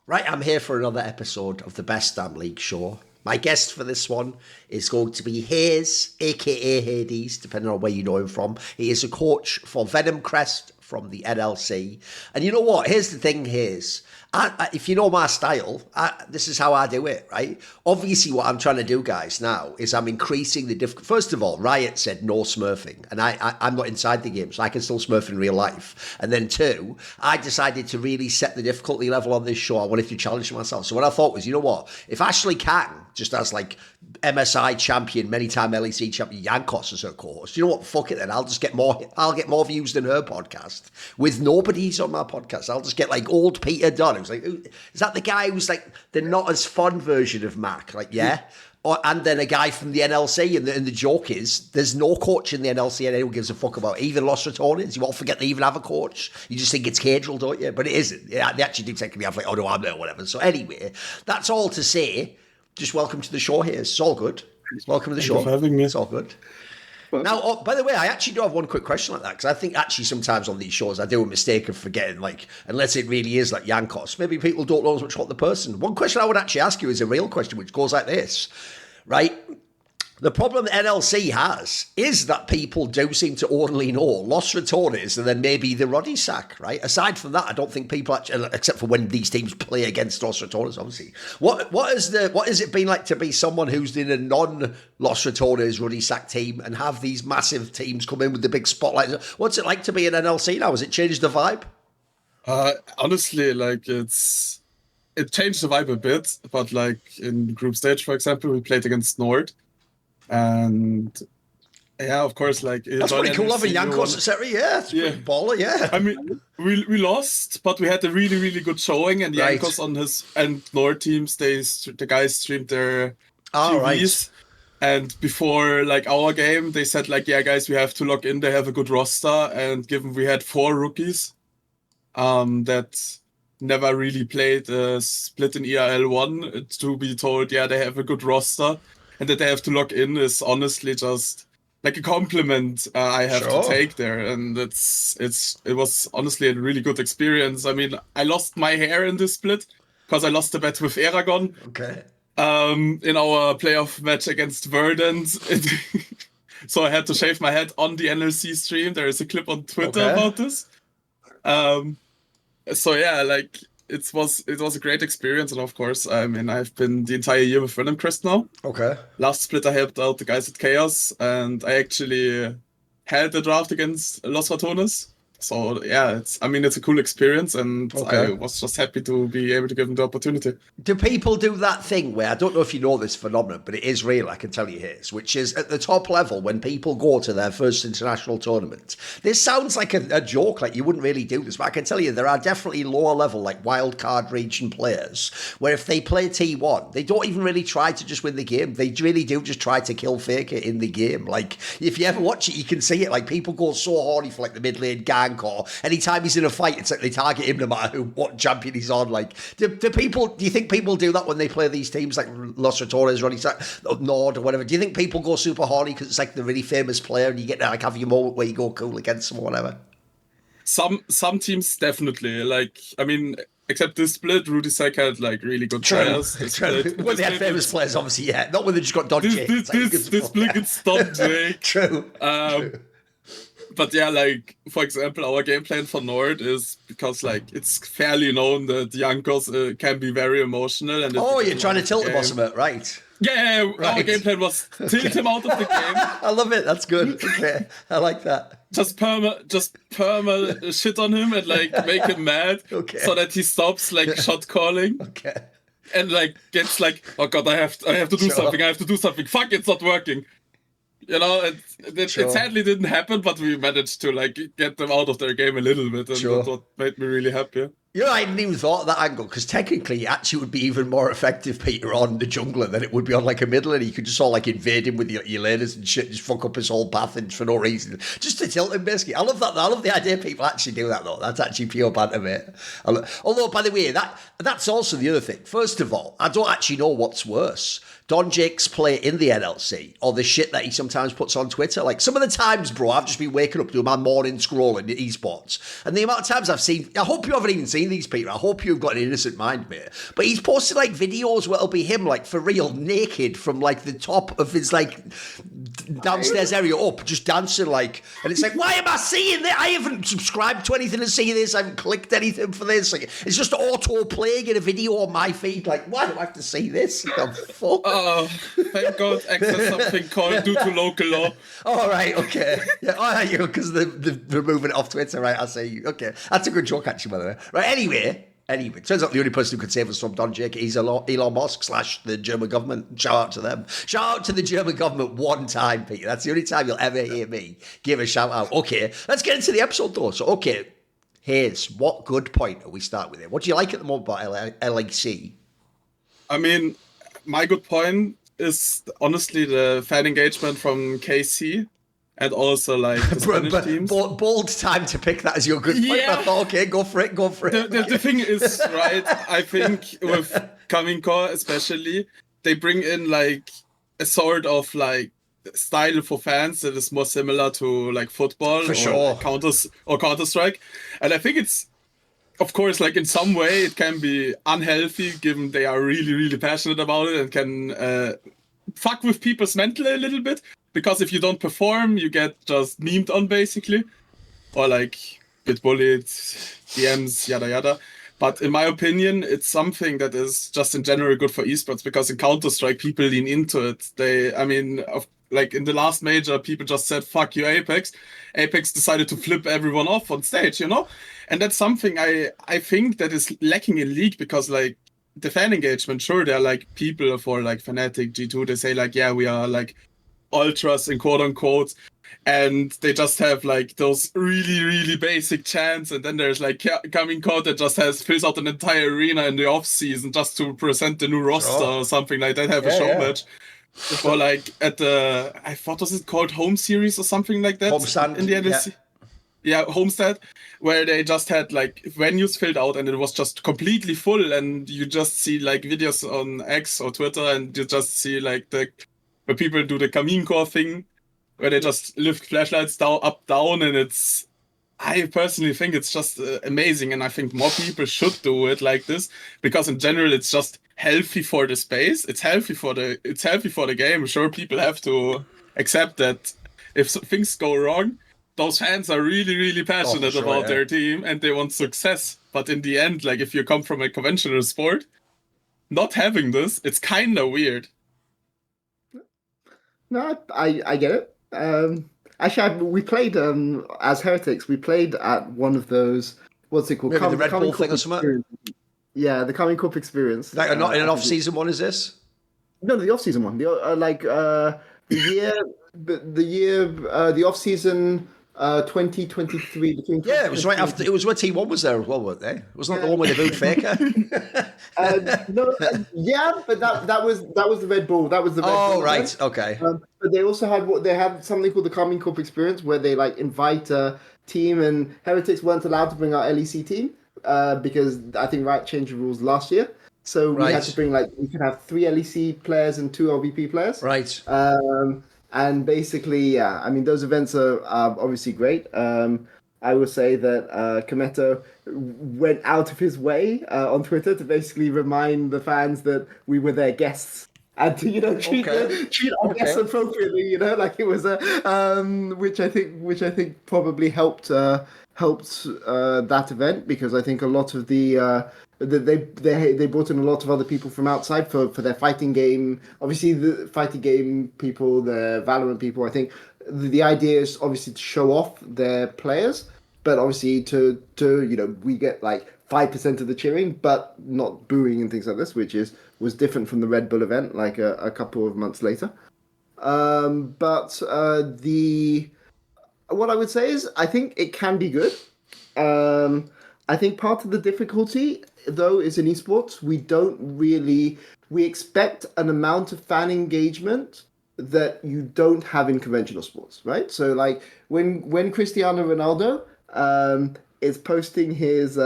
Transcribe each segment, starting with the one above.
Right, I'm here for another episode of the Best Damn League show. My guest for this one is going to be Haze, aka Hades, depending on where you know him from. He is a coach for Venomcrest from the NLC. And you know what? Here's the thing, Haze. If you know my style, this is how I do it, right? Obviously, what I'm trying to do, guys, now is I'm increasing the difficulty. First of all, Riot said no smurfing, and I'm not inside the game, so I can still smurf in real life. And then two, I decided to really set the difficulty level on this show. I wanted to challenge myself. So what I thought was, you know what? If Ashley Kang just has like MSI champion, many-time LEC champion Yankos as her co-host, you know what? Fuck it then. I'll get more views than her podcast. With nobody's on my podcast, I'll just get like old Peter Dun. It was like, is that the guy who's like the not as fun version of Mac? Like, yeah. And then a guy from the NLC, and the joke is there's no coach in the NLC and anyone gives a fuck about it. Even Los Ratones, you won't forget they even have a coach. You just think it's Cadril, don't you? But it isn't. Yeah, they actually do technically have like, oh no, I'm there, whatever. So anyway, that's all to say. Just welcome to the show here. It's all good. Welcome to the show. Thank you for having me. It's all good. Now, oh, by the way, I actually do have one quick question like that, because I think actually sometimes on these shows I do a mistake of forgetting, like, unless it really is like Yankos, maybe people don't know as much about the person. One question I would actually ask you is a real question, which goes like this, right? The problem that NLC has is that people do seem to only know Los Ratones and then maybe the Roddy Sack, right? Aside from that, I don't think people actually, except for when these teams play against Los Ratones, obviously. What has it been like to be someone who's in a non-Los Ratones Roddy Sack team and have these massive teams come in with the big spotlight? What's it like to be in NLC now? Has it changed the vibe? Honestly, like it changed the vibe a bit, but like in group stage, for example, we played against Nord. And yeah, of course, like that's pretty cool having Yankos, etc. Yeah, it's pretty baller. Yeah, I mean, we lost, but we had a really, really good showing. And Yankos on his and Nord teams, the guys streamed their TVs. And before like our game, they said like, yeah, guys, we have to log in. They have a good roster, and given we had 4 rookies, that never really played a split in ERL1, to be told, yeah, they have a good roster. And that they have to log in is honestly just like a compliment I have to take there, and it was honestly a really good experience. I mean, I lost my hair in this split because I lost the bet with Aragon. Okay. In our playoff match against Verdant, so I had to shave my head on the NLC stream. There is a clip on Twitter about this. So yeah, like. It was a great experience, and of course, I mean, I've been the entire year with Venomcrest now. Okay. Last split, I helped out the guys at Chaos, and I actually had the draft against Los Ratones. So yeah, it's a cool experience, and I was just happy to be able to give them the opportunity. Do people do that thing where, I don't know if you know this phenomenon, but it is real, I can tell you here, which is at the top level when people go to their first international tournament. This sounds like a joke, like you wouldn't really do this, but I can tell you there are definitely lower level, like wildcard region players, where if they play T1, they don't even really try to just win the game. They really do just try to kill Faker in the game. Like, if you ever watch it, you can see it. Like, people go so horny for like the mid lane gank, or anytime he's in a fight, it's like they target him no matter what champion he's on. Like, do you think people do that when they play these teams like Los Ratones, Roddy Sack, Nord, or whatever? Do you think people go super horny because it's like the really famous player and you get to like have your moment where you go cool against them or whatever? Some teams definitely. Like, I mean, except this split, Rudy Sack had like really good players. Well, they had famous players, obviously, yeah. Not when they just got Don Jake. This split it's Don Jake. True. But yeah, like, for example, our game plan for Nord is because, like, it's fairly known that Yankos can be very emotional. And you're trying to tilt him or something, right? Yeah, right. Our game plan was tilt him out of the game. I love it. That's good. Okay, I like that. Just perma shit on him and, like, make him mad so that he stops, like, shot calling. Okay. And, like, gets like, oh God, I have to do something. I have to do something. Fuck, it's not working. You know, it sadly didn't happen, but we managed to like get them out of their game a little bit, and that's what made me really happy. You know, I hadn't even thought of that angle, because technically it actually would be even more effective, Peter, on the jungler than it would be on like a mid lane. You could just all like invade him with your laners and shit, just fuck up his whole path and for no reason, just to tilt him basically. I love that. I love the idea people actually do that though. That's actually pure banter, mate. Although, by the way, that's also the other thing. First of all, I don't actually know what's worse. Don Jake's play in the NLC or the shit that he sometimes puts on Twitter. Like some of the times, bro, I've just been waking up doing my morning scrolling at esports. And the amount of times I've seen, I hope you haven't even seen these, Peter. I hope you've got an innocent mind, mate. But he's posted like videos where it'll be him like for real naked from like the top of his like downstairs area up, just dancing like, and it's like, why am I seeing that? I haven't subscribed to anything to see this. I haven't clicked anything for this. Like, it's just auto playing in a video on my feed. Like, why do I have to see this? The fuck? Oh, thank God, access something called due to local law. All right, okay. Yeah, oh, you because they're removing it off Twitter, right? I see. Okay, that's a good joke, actually, by the way. Right, anyway, turns out the only person who could save us from Don Jake is Elon Musk / the German government. Shout out to them. Shout out to the German government one time, Peter. That's the only time you'll ever hear me give a shout out. Okay, let's get into the episode, though. So, okay, Haze, what good point are we start with here? What do you like at the moment about LEC? I mean, my good point is honestly the fan engagement from KC and also like the Spanish teams. Bold time to pick that as your good point. Yeah. I thought, okay, go for it. The thing is, right, I think with Kamingcore especially, they bring in like a sort of like style for fans that is more similar to like football for or sure. Counter-Strike. And I think it's, of course, like in some way it can be unhealthy given they are really, really passionate about it and can fuck with people's mental a little bit. Because if you don't perform, you get just memed on basically. Or like get bullied, DMs, yada yada. But in my opinion, it's something that is just in general good for esports because in Counter-Strike, people lean into it. Like in the last major, people just said, fuck you, Apex. Apex decided to flip everyone off on stage, you know? And that's something I think that is lacking in League because like the fan engagement, sure, there are like people for like Fnatic, G2, they say like, yeah, we are like ultras in quote unquote. And they just have like those really, really basic chants. And then there's like Kamingcore that fills out an entire arena in the off season just to present the new roster or something like that, have a show match. Or like at the, I thought was it called Home Series or something like that? Homestand. In the NSC. Yeah, Homestead, where they just had like venues filled out and it was just completely full. And you just see like videos on X or Twitter and you just see like where people do the Kamingcore thing, where they just lift flashlights down, and I personally think it's just amazing, and I think more people should do it like this because in general it's just healthy for the space. It's healthy for the game. Sure, people have to accept that if things go wrong, those fans are really, really passionate about their team and they want success. But in the end, like if you come from a conventional sport, not having this, it's kind of weird. No, I get it. Actually, we played as Heretics. We played at one of those. What's it called? Maybe the Red Bull thing or something. Yeah, the Kamingcore experience. Like, not in an off-season one, is this? No, the off-season one. The off-season 2023. Yeah, it was right after. It was where T1 was there as well, weren't they? Wasn't that the one with the booed Faker? But that was the Red Bull. That was the Red Bull. Oh, right. Okay. But they also had something called the Kamingcore experience, where they like invite a team, and Heretics weren't allowed to bring our LEC team because I think Riot changed the rules last year. So we had to bring we could have 3 LEC players and 2 LVP players. Right. And basically, yeah, I mean, those events are obviously great. I will say that Kometo went out of his way on Twitter to basically remind the fans that we were their guests and to treat our guests appropriately. Like it was which I think probably helped that event because I think a lot of they brought in a lot of other people from outside for their fighting game. Obviously, the fighting game people, the Valorant people. I think the idea is obviously to show off their players, but obviously to we get like 5% of the cheering, but not booing and things like this, which was different from the Red Bull event like a couple of months later. But what I would say is I think it can be good. I think part of the difficulty, though, is in esports, we expect an amount of fan engagement that you don't have in conventional sports, right? So, like, when Cristiano Ronaldo is posting his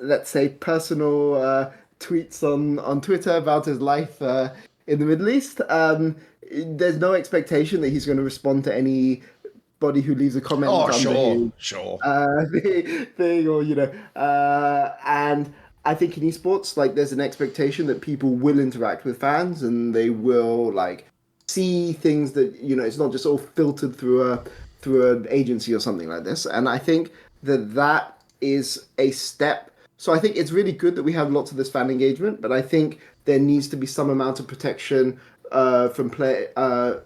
let's say, personal tweets on Twitter about his life in the Middle East. There's no expectation that he's going to respond to anybody who leaves a comment under his thing, or and I think in esports, like, there's an expectation that people will interact with fans and they will like see things that it's not just all filtered through an agency or something like this. And I think that is a step. So I think it's really good that we have lots of this fan engagement, but I think there needs to be some amount of protection from to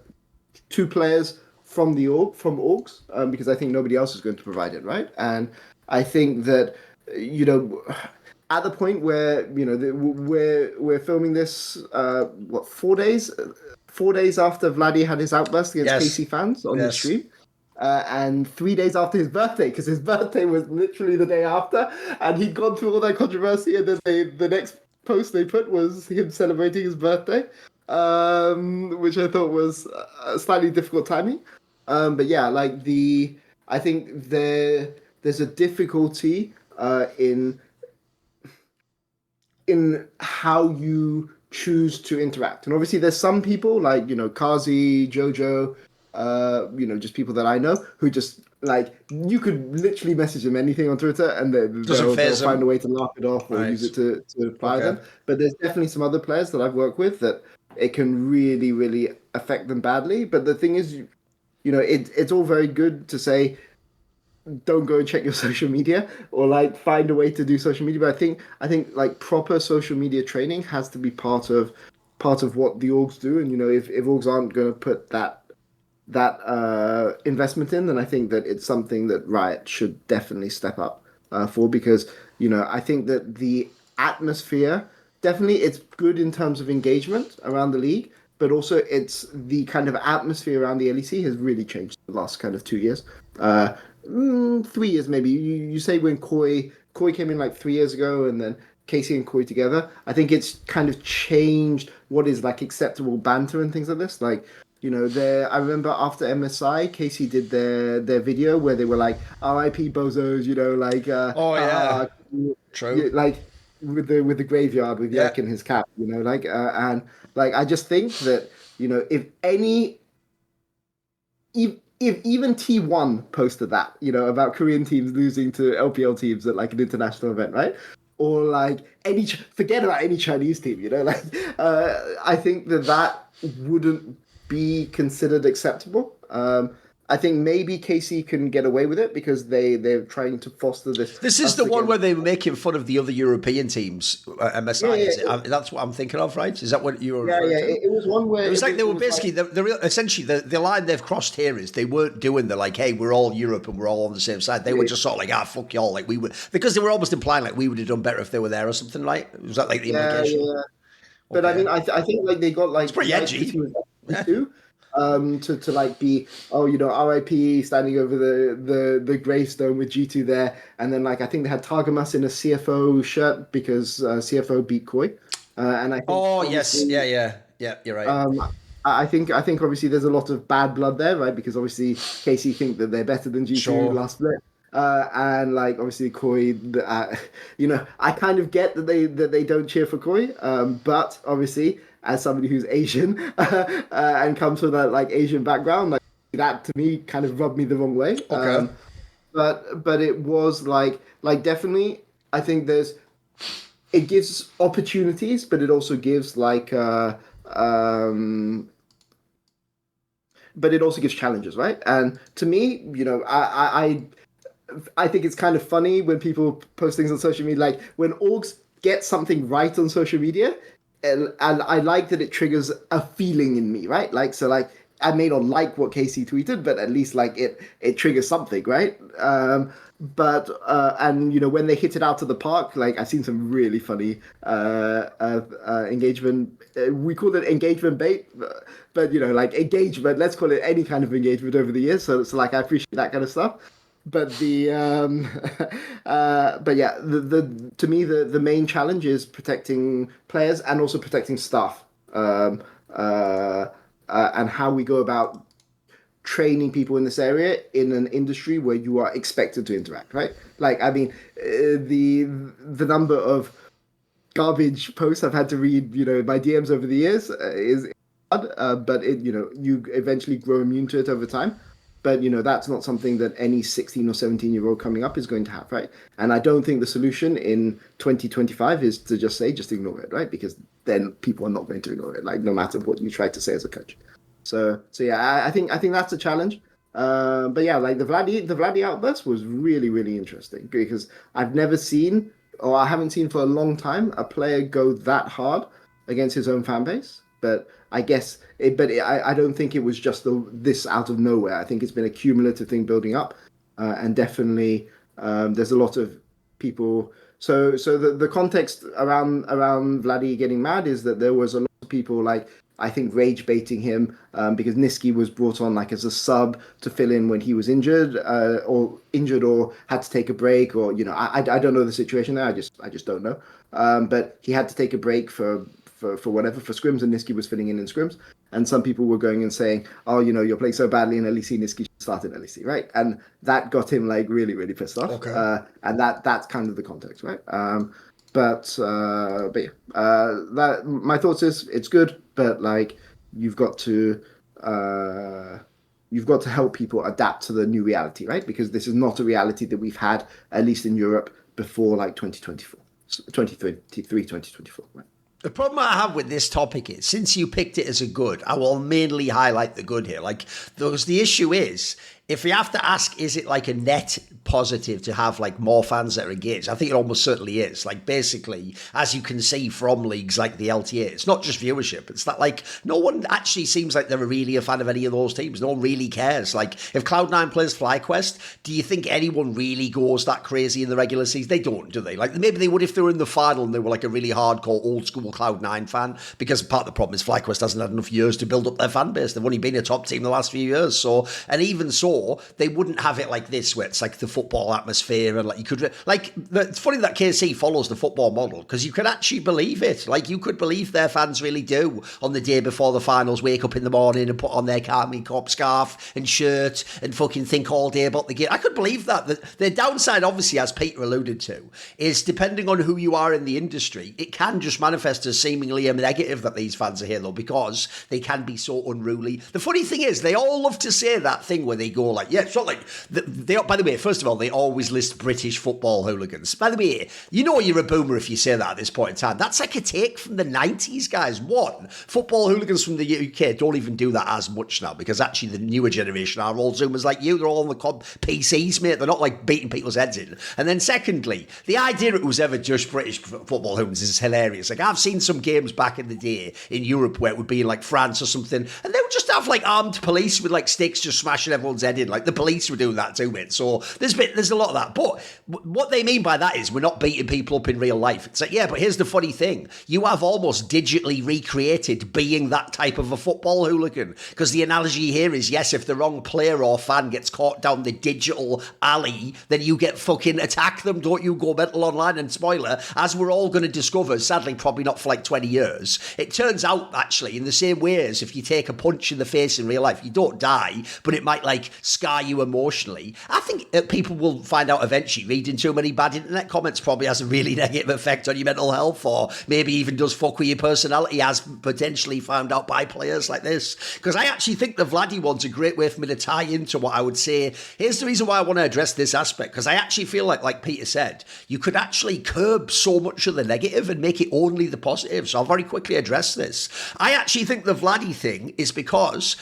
players from orgs, because I think nobody else is going to provide it, right? And I think that at the point where we're filming this, 4 days after Vladdy had his outburst against KC fans on his stream. And 3 days after his birthday, because his birthday was literally the day after, and he'd gone through all that controversy, and then the next post they put was him celebrating his birthday, which I thought was slightly difficult timing. But yeah, like I think there's a difficulty in how you choose to interact. And obviously there's some people like, Kazi, Jojo, just people that I know who just like, you could literally message them anything on Twitter and they'll find a way to laugh it off or use it to fire them. But there's definitely some other players that I've worked with that it can really, really affect them badly. But the thing is, it's all very good to say, don't go and check your social media or like find a way to do social media. But I think like proper social media training has to be part of what the orgs do. And if orgs aren't going to put that investment in, then I think that it's something that Riot should definitely step up for, because I think that the atmosphere, definitely it's good in terms of engagement around the league, but also it's the kind of atmosphere around the LEC has really changed the last kind of 2 years. 3 years maybe. You say when Koi came in like 3 years ago, and then Casey and Koi together. I think it's kind of changed what is like acceptable banter and things like this. Like, I remember after MSI, Casey did their video where they were like, "R.I.P. bozos," true, like with the graveyard with Yak in his cap, and like I just think that if even T1 posted that, about Korean teams losing to LPL teams at like an international event, right? Or like forget about any Chinese team, I think that wouldn't be considered acceptable. I think maybe KC can get away with it because they're trying to foster this. This is the one where they're making fun of the other European teams. MSI, is it? That's what I'm thinking of, right? Is that what you were referring to? It was one where it was like they were basically essentially the line they've crossed here is they weren't doing the like, hey, we're all Europe and we're all on the same side. They were just sort of like, fuck y'all, like we would, because they were almost implying like we would have done better if they were there or something. Like, was that like the implication? Yeah. But I mean, I think like they got like it's pretty edgy. Too. To like be RIP standing over the gravestone with G2 there, and then like I think they had Targamas in a CFO shirt because CFO beat Koi, and I think you're right. I think obviously there's a lot of bad blood there, right? Because obviously KC think that they're better than G2 last split. And like obviously Koi, I kind of get that they don't cheer for Koi, but obviously as somebody who's Asian and comes from that like Asian background, like that to me kind of rubbed me the wrong way. Okay. But it was like definitely I think it gives opportunities, but it also gives like but it also gives challenges, right? And to me, I think it's kind of funny when people post things on social media, like when orgs get something right on social media, and I like that it triggers a feeling in me, right? Like, so like I may not like what KC tweeted, but at least like it triggers something, right? But when they hit it out of the park, like I've seen some really funny engagement. We call it engagement bait, but like engagement. Let's call it any kind of engagement over the years. So like I appreciate that kind of stuff. But but yeah, to me the main challenge is protecting players and also protecting staff, and how we go about training people in this area in an industry where you are expected to interact, right? Like, I mean, the number of garbage posts I've had to read, my DMs over the years is hard, but you eventually grow immune to it over time. But that's not something that any 16 or 17-year-old coming up is going to have, right? And I don't think the solution in 2025 is to just ignore it, right? Because then people are not going to ignore it, like no matter what you try to say as a coach. So yeah, I think that's a challenge. But yeah, like the Vladdy outburst was really, really interesting because I've never seen, or I haven't seen for a long time, a player go that hard against his own fan base. But I guess, I don't think it was just this out of nowhere. I think it's been a cumulative thing building up, and definitely there's a lot of people. So the context around Vladdy getting mad is that there was a lot of people like, I think, rage baiting him because Nisqy was brought on like as a sub to fill in when he was injured or had to take a break, or I don't know the situation there. I just don't know. But he had to take a break for whatever, for scrims, and Nisqy was filling in scrims. And some people were going and saying, oh, you're playing so badly in LEC, Nisqy should start in LEC, right? And that got him like really, really pissed off. Okay. And that's kind of the context, right? But yeah, that my thoughts is it's good, but like you've got to help people adapt to the new reality, right? Because this is not a reality that we've had, at least in Europe, before like 2024, 2024, right? The problem I have with this topic is, since you picked it as a good, I will mainly highlight the good here. Like, because the issue is, if you have to ask, is it like a net positive to have like more fans that are engaged? I think it almost certainly is. Like, basically, as you can see from leagues like the LTA, it's not just viewership. It's that like no one actually seems like they're really a fan of any of those teams. No one really cares. Like, if Cloud9 plays FlyQuest, do you think anyone really goes that crazy in the regular season? They don't, do they? Like, maybe they would if they were in the final and they were like a really hardcore old school Cloud9 fan, because part of the problem is FlyQuest hasn't had enough years to build up their fan base. They've only been a top team the last few years. So, and even so, they wouldn't have it like this, where it's like the football atmosphere, and like you could it's funny that KC follows the football model, because you could actually believe it. Like, you could believe their fans really do on the day before the finals wake up in the morning and put on their Carmine Corp scarf and shirt and fucking think all day about the game. I could believe that. The downside, obviously, as Peter alluded to, is depending on who you are in the industry, it can just manifest as seemingly a negative that these fans are here, though, because they can be so unruly. The funny thing is, they all love to say that thing where they go like, yeah, it's not like they. By the way, first of all, they always list British football hooligans. By the way, you're a boomer if you say that at this point in time. That's like a take from the 90s, guys. Football hooligans from the UK don't even do that as much now, because actually the newer generation are all Zoomers like you. They're all on the PCs, mate. They're not like beating people's heads in. And then secondly, the idea it was ever just British football hooligans is hilarious. Like, I've seen some games back in the day in Europe where it would be in like France or something, and they would just have like armed police with like sticks just smashing everyone's head in. Like, the police were doing that too, mate. So there's a lot of that. But what they mean by that is we're not beating people up in real life. It's like, yeah, but here's the funny thing. You have almost digitally recreated being that type of a football hooligan. Because the analogy here is, yes, if the wrong player or fan gets caught down the digital alley, then you get fucking attack them, don't you? Go mental online. And spoiler, as we're all going to discover, sadly, probably not for like 20 years, it turns out, actually, in the same way as if you take a punch in the face in real life, you don't die, but it might like scar you emotionally. I think people will find out eventually reading too many bad internet comments probably has a really negative effect on your mental health, or maybe even does fuck with your personality, as potentially found out by players like this. Because I actually think the Vladdy one's a great way for me to tie into what I would say. Here's the reason why I want to address this aspect, because I actually feel like Peter said, you could actually curb so much of the negative and make it only the positive. So I'll very quickly address this. I actually think the Vladdy thing is because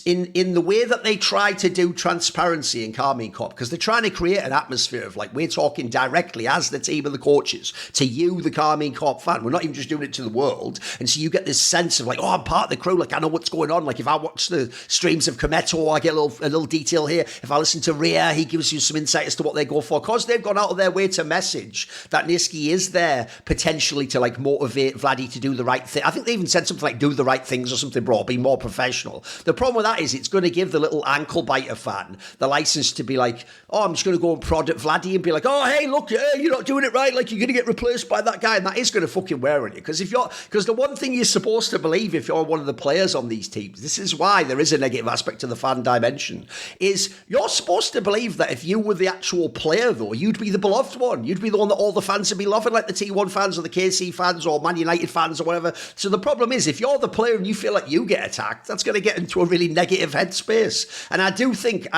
in the way that they try to do transparency in Carmine Corp, because they're trying to create an atmosphere of like, we're talking directly as the team and the coaches to you, the Carmine Corp fan. We're not even just doing it to the world. And so you get this sense of like, oh, I'm part of the crew. Like, I know what's going on. Like, if I watch the streams of Kometo, I get a little detail here. If I listen to Rhea, he gives you some insight as to what they go for. Because they've gone out of their way to message that Nisqy is there potentially to like motivate Vladdy to do the right thing. I think they even said something like do the right things or something, bro, be more professional. The problem with that is it's going to give the little ankle bite fighter fan the license to be like, oh, I'm just going to go and prod at Vladdy and be like, oh, hey, look, you're not doing it right. Like, you're going to get replaced by that guy. And that is going to fucking wear on you. Because the one thing you're supposed to believe if you're one of the players on these teams, this is why there is a negative aspect to the fan dimension, is you're supposed to believe that if you were the actual player, though, you'd be the beloved one. You'd be the one that all the fans would be loving, like the T1 fans or the KC fans or Man United fans or whatever. So the problem is, if you're the player and you feel like you get attacked, that's going to get into a really negative headspace. And I do think,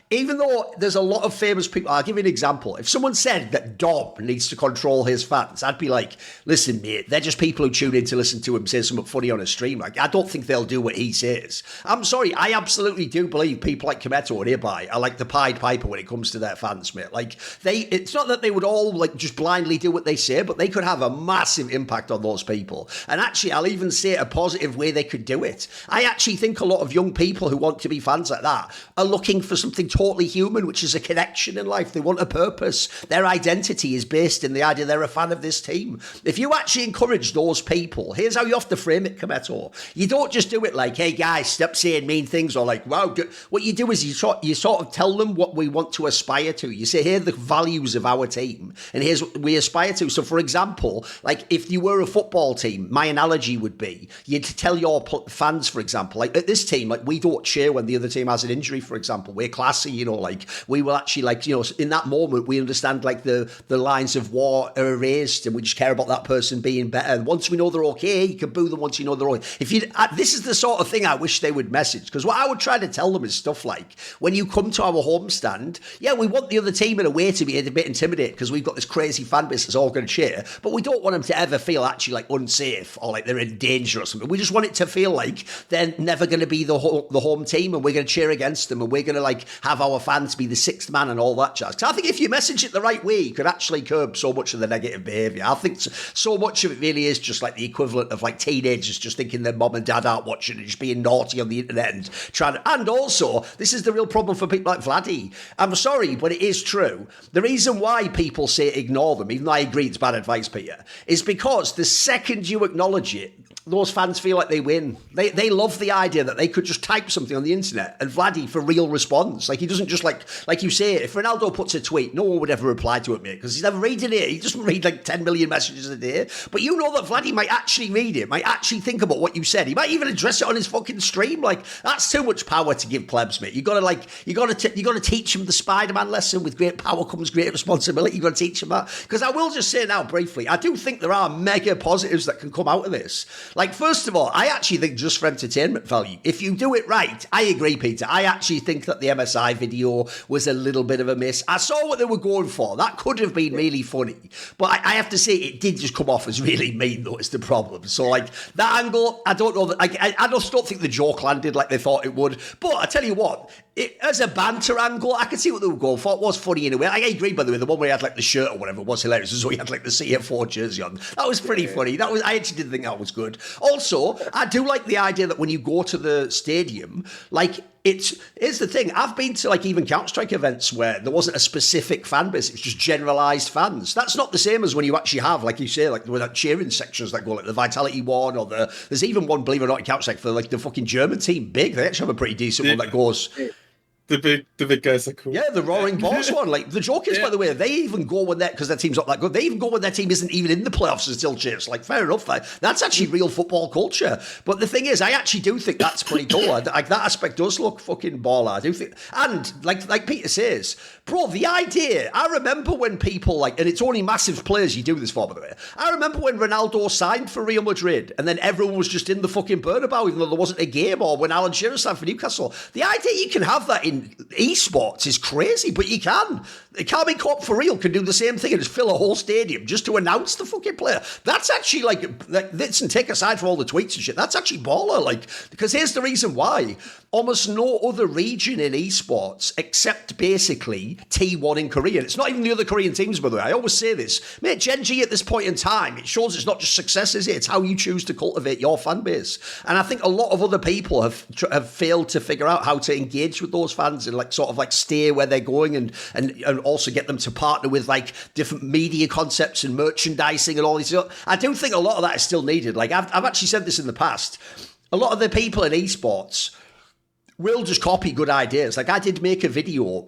even though there's a lot of famous people, I'll give you an example. If someone said that Dom needs to control his fans, I'd be like, listen, mate, they're just people who tune in to listen to him say something funny on a stream. Like, I don't think they'll do what he says. I'm sorry, I absolutely do believe people like Kometo and Nearby are like the Pied Piper when it comes to their fans, mate. Like, it's not that they would all like just blindly do what they say, but they could have a massive impact on those people. And actually, I'll even say a positive way they could do it. I actually think a lot of young people who want to be fans like that are looking for something totally human, which is a connection in life. They want a purpose. Their identity is based in the idea they're a fan of this team. If you actually encourage those people, here's how you have to frame it, Kometo. You don't just do it like, hey guys, stop saying mean things, or like, wow. What you do is you sort of tell them what we want to aspire to. You say, here are the values of our team, and here's what we aspire to. So for example, like if you were a football team, my analogy would be, you'd tell your fans, for example, like at this team, like we don't cheer when the other team has an injury, for example. We're classy, you know, like we will actually, like, you know, in that moment we understand like the lines of war are erased and we just care about that person being better. And once we know they're okay, you can boo them once you know they're okay. This is the sort of thing I wish they would message, because what I would try to tell them is stuff like, when you come to our homestand, yeah, we want the other team in a way to be a bit intimidated because we've got this crazy fan base that's all going to cheer, but we don't want them to ever feel actually like unsafe or like they're in danger or something. We just want it to feel like they're never going to be the home team and we're going to cheer against them and we're going to like have our fans be the sixth man and all that jazz. Because I think if you message it the right way, you could actually curb so much of the negative behaviour. I think so much of it really is just like the equivalent of like teenagers just thinking their mum and dad aren't watching and just being naughty on the internet and trying to... And also, this is the real problem for people like Vladdy. I'm sorry, but it is true. The reason why people say ignore them, even though I agree it's bad advice, Peter, is because the second you acknowledge it, those fans feel like they win. They love the idea that they could just type something on the internet and Vladdy for real response. Like, he doesn't just like you say, if Ronaldo puts a tweet, no one would ever reply to it, mate, because he's never reading it. He doesn't read like 10 million messages a day. But you know that Vladdy might actually read it, might actually think about what you said. He might even address it on his fucking stream. Like, that's too much power to give plebs, mate. You gotta teach him the Spider-Man lesson. With great power comes great responsibility. You gotta teach him that. Because I will just say now briefly, I do think there are mega positives that can come out of this. Like, first of all, I actually think just for entertainment value, if you do it right, I agree, Peter. I actually think that the MSI video was a little bit of a miss. I saw what they were going for. That could have been really funny. But I have to say, it did just come off as really mean, though, is the problem. So, like, that angle, I don't know. That I just don't think the joke landed like they thought it would. But I tell you what, as a banter angle, I could see what they were going for. It was funny in a way. I agree, by the way, the one where he had like the shirt or whatever was hilarious. So he had like the CF4 jersey on. That was pretty funny. I actually did think that was good. Also, I do like the idea that when you go to the stadium, like, here's the thing. I've been to like even Counter-Strike events where there wasn't a specific fan base. It was just generalised fans. That's not the same as when you actually have, like you say, like with that cheering sections that go like the Vitality one, or there's even one, believe it or not, in Counter-Strike for like the fucking German team. Big. They actually have a pretty decent one that goes... The big guys are cool. Yeah, the Roaring Boss one. Like, the joke is, by the way, they even go when because their team's not that good. They even go when their team isn't even in the playoffs and still cheers. Like, fair enough. That's actually real football culture. But the thing is, I actually do think that's pretty cool. Like, that aspect does look fucking baller. I do think, and like Peter says, bro, the idea. I remember when people like, and it's only massive players you do this for, by the way. I remember when Ronaldo signed for Real Madrid, and then everyone was just in the fucking Bernabeu, even though there wasn't a game, or when Alan Shearer signed for Newcastle. The idea you can have that in esports is crazy, but you can. Carmi Corp for real can do the same thing and just fill a whole stadium just to announce the fucking player. That's actually like listen, take aside from all the tweets and shit, that's actually baller. Like, because here's the reason why. Almost no other region in esports except basically T1 in Korea. It's not even the other Korean teams, by the way. I always say this. Mate, Gen G at this point in time, it shows it's not just success, is it? It's how you choose to cultivate your fan base. And I think a lot of other people have failed to figure out how to engage with those fans and like sort of like stay where they're going and also get them to partner with like different media concepts and merchandising and all this. I do think a lot of that is still needed. Like, I've actually said this in the past. A lot of the people in esports we'll just copy good ideas. Like, I did make a video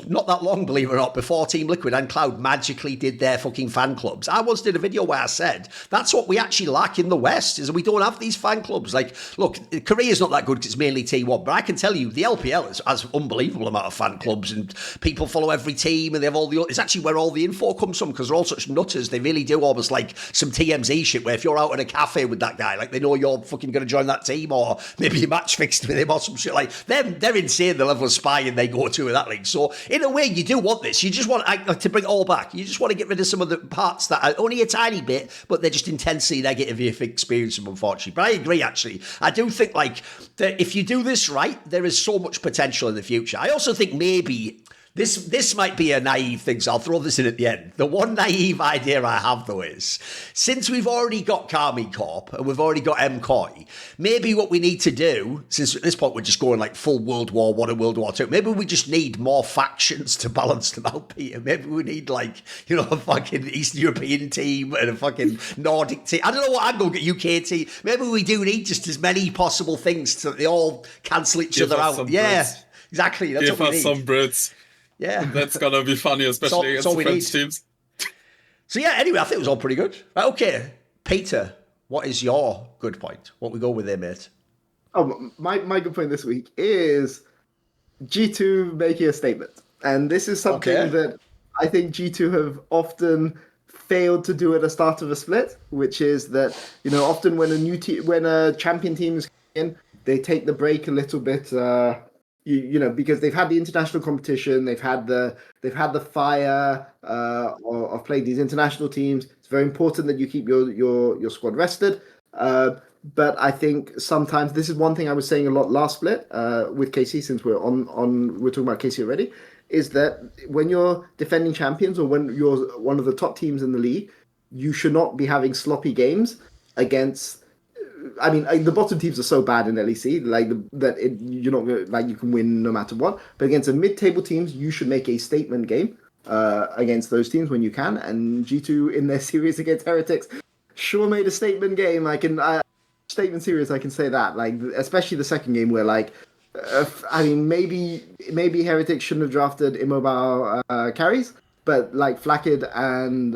not that long, believe it or not, before Team Liquid and Cloud magically did their fucking fan clubs. I once did a video where I said, that's what we actually lack in the West, is we don't have these fan clubs. Like, look, Korea's not that good because it's mainly T1, but I can tell you, the LPL has an unbelievable amount of fan clubs, and people follow every team, and they have it's actually where all the info comes from, because they're all such nutters. They really do almost like some TMZ shit, where if you're out at a cafe with that guy, like, they know you're fucking going to join that team, or maybe you match fixed with him or some shit. Like, they're insane, the level of spying they go to in that league. So in a way, you do want this. You just want, like, to bring it all back. You just want to get rid of some of the parts that are only a tiny bit, but they're just intensely negative if you experience them, unfortunately. But I agree, actually. I do think, like, that if you do this right, there is so much potential in the future. I also think maybe this might be a naive thing, so I'll throw this in at the end. The one naive idea I have, though, is since we've already got Karmine Corp and we've already got MKOI, maybe what we need to do, since at this point we're just going like full World War I and World War II, maybe we just need more factions to balance them out, Peter. Maybe we need, like, you know, a fucking Eastern European team and a fucking Nordic team. I don't know what angle, UK team. Maybe we do need just as many possible things so that they all cancel each other out. Yeah, Brits. Exactly. That's Give what we us need. some Brits. Yeah. That's gonna be funny, especially against the French teams. So yeah, anyway, I think it was all pretty good. Right, okay, Peter, what is your good point? What we go with there, mate? Oh, my good point this week is G2 making a statement. And this is something that I think G2 have often failed to do at the start of a split, which is that, you know, often when a champion team is in, they take the break a little bit, you know, because they've had the international competition, they've had the fire of playing these international teams. It's very important that you keep your squad rested. But I think sometimes this is one thing I was saying a lot last split with KC, since we're talking about KC already, is that when you're defending champions or when you're one of the top teams in the league, you should not be having sloppy games against. I mean, the bottom teams are so bad in LEC, you're not like you can win no matter what. But against the mid-table teams, you should make a statement game against those teams when you can. And G2 in their series against Heretics sure made a statement game. Statement series, I can say that. Like, especially the second game where, like, I mean, maybe Heretics shouldn't have drafted immobile carries, but like Flakked and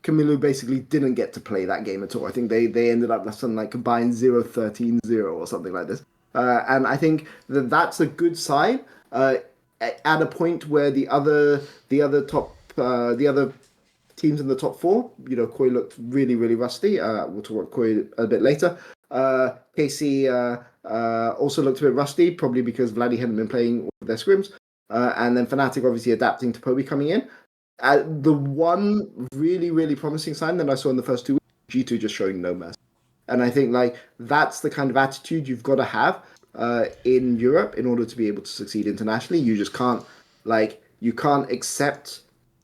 Camilo basically didn't get to play that game at all. I think they ended up something like combined 0-13-0 or something like this. And I think that's a good sign at a point where the other teams in the top four, you know, Koi looked really, really rusty. We'll talk about Koi a bit later. KC also looked a bit rusty, probably because Vladdy hadn't been playing all of their scrims. And then Fnatic obviously adapting to Poby coming in. The one really, really promising sign that I saw in the first 2 weeks, G2 just showing no mercy. And I think, like, that's the kind of attitude you've got to have in Europe in order to be able to succeed internationally. You just can't, you can't accept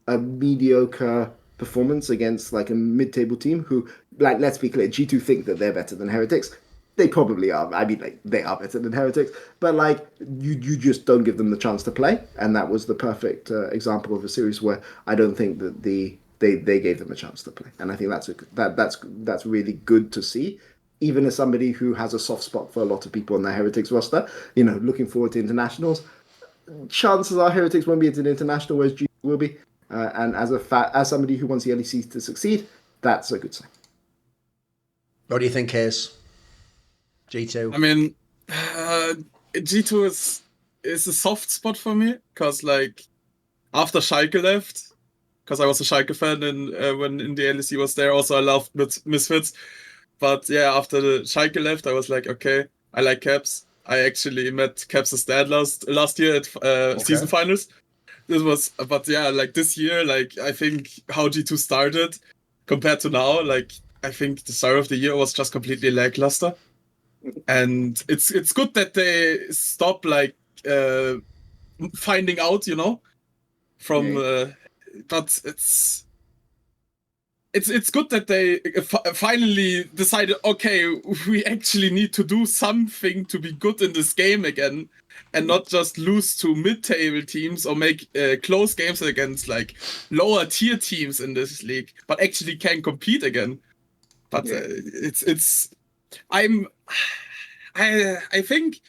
a mediocre performance against, like, a mid-table team who, like, let's be clear, G2 think that they're better than Heretics. They probably are. I mean, like, they are better than Heretics, but like you just don't give them the chance to play, and that was the perfect example of a series where I don't think that they gave them a chance to play, and I think that's really good to see. Even as somebody who has a soft spot for a lot of people on the Heretics roster, you know, looking forward to internationals. Chances are Heretics won't be at an international, whereas G will be, and as somebody who wants the LEC to succeed, that's a good sign. What do you think, Haze? G2. I mean, G2 is a soft spot for me, because, like, after Schalke left, because I was a Schalke fan when in the LEC was there, also I loved Misfits, but yeah, after the Schalke left, I was like, okay, I like Caps. I actually met Caps' dad last year at season finals. But yeah, like this year, like, I think how G2 started compared to now, like, I think the start of the year was just completely lackluster. And it's good that they stop, like, finding out, you know, from but it's good that they finally decided, okay, we actually need to do something to be good in this game again, and not just lose to mid-table teams or make close games against, like, lower tier teams in this league, but actually can compete again. But I think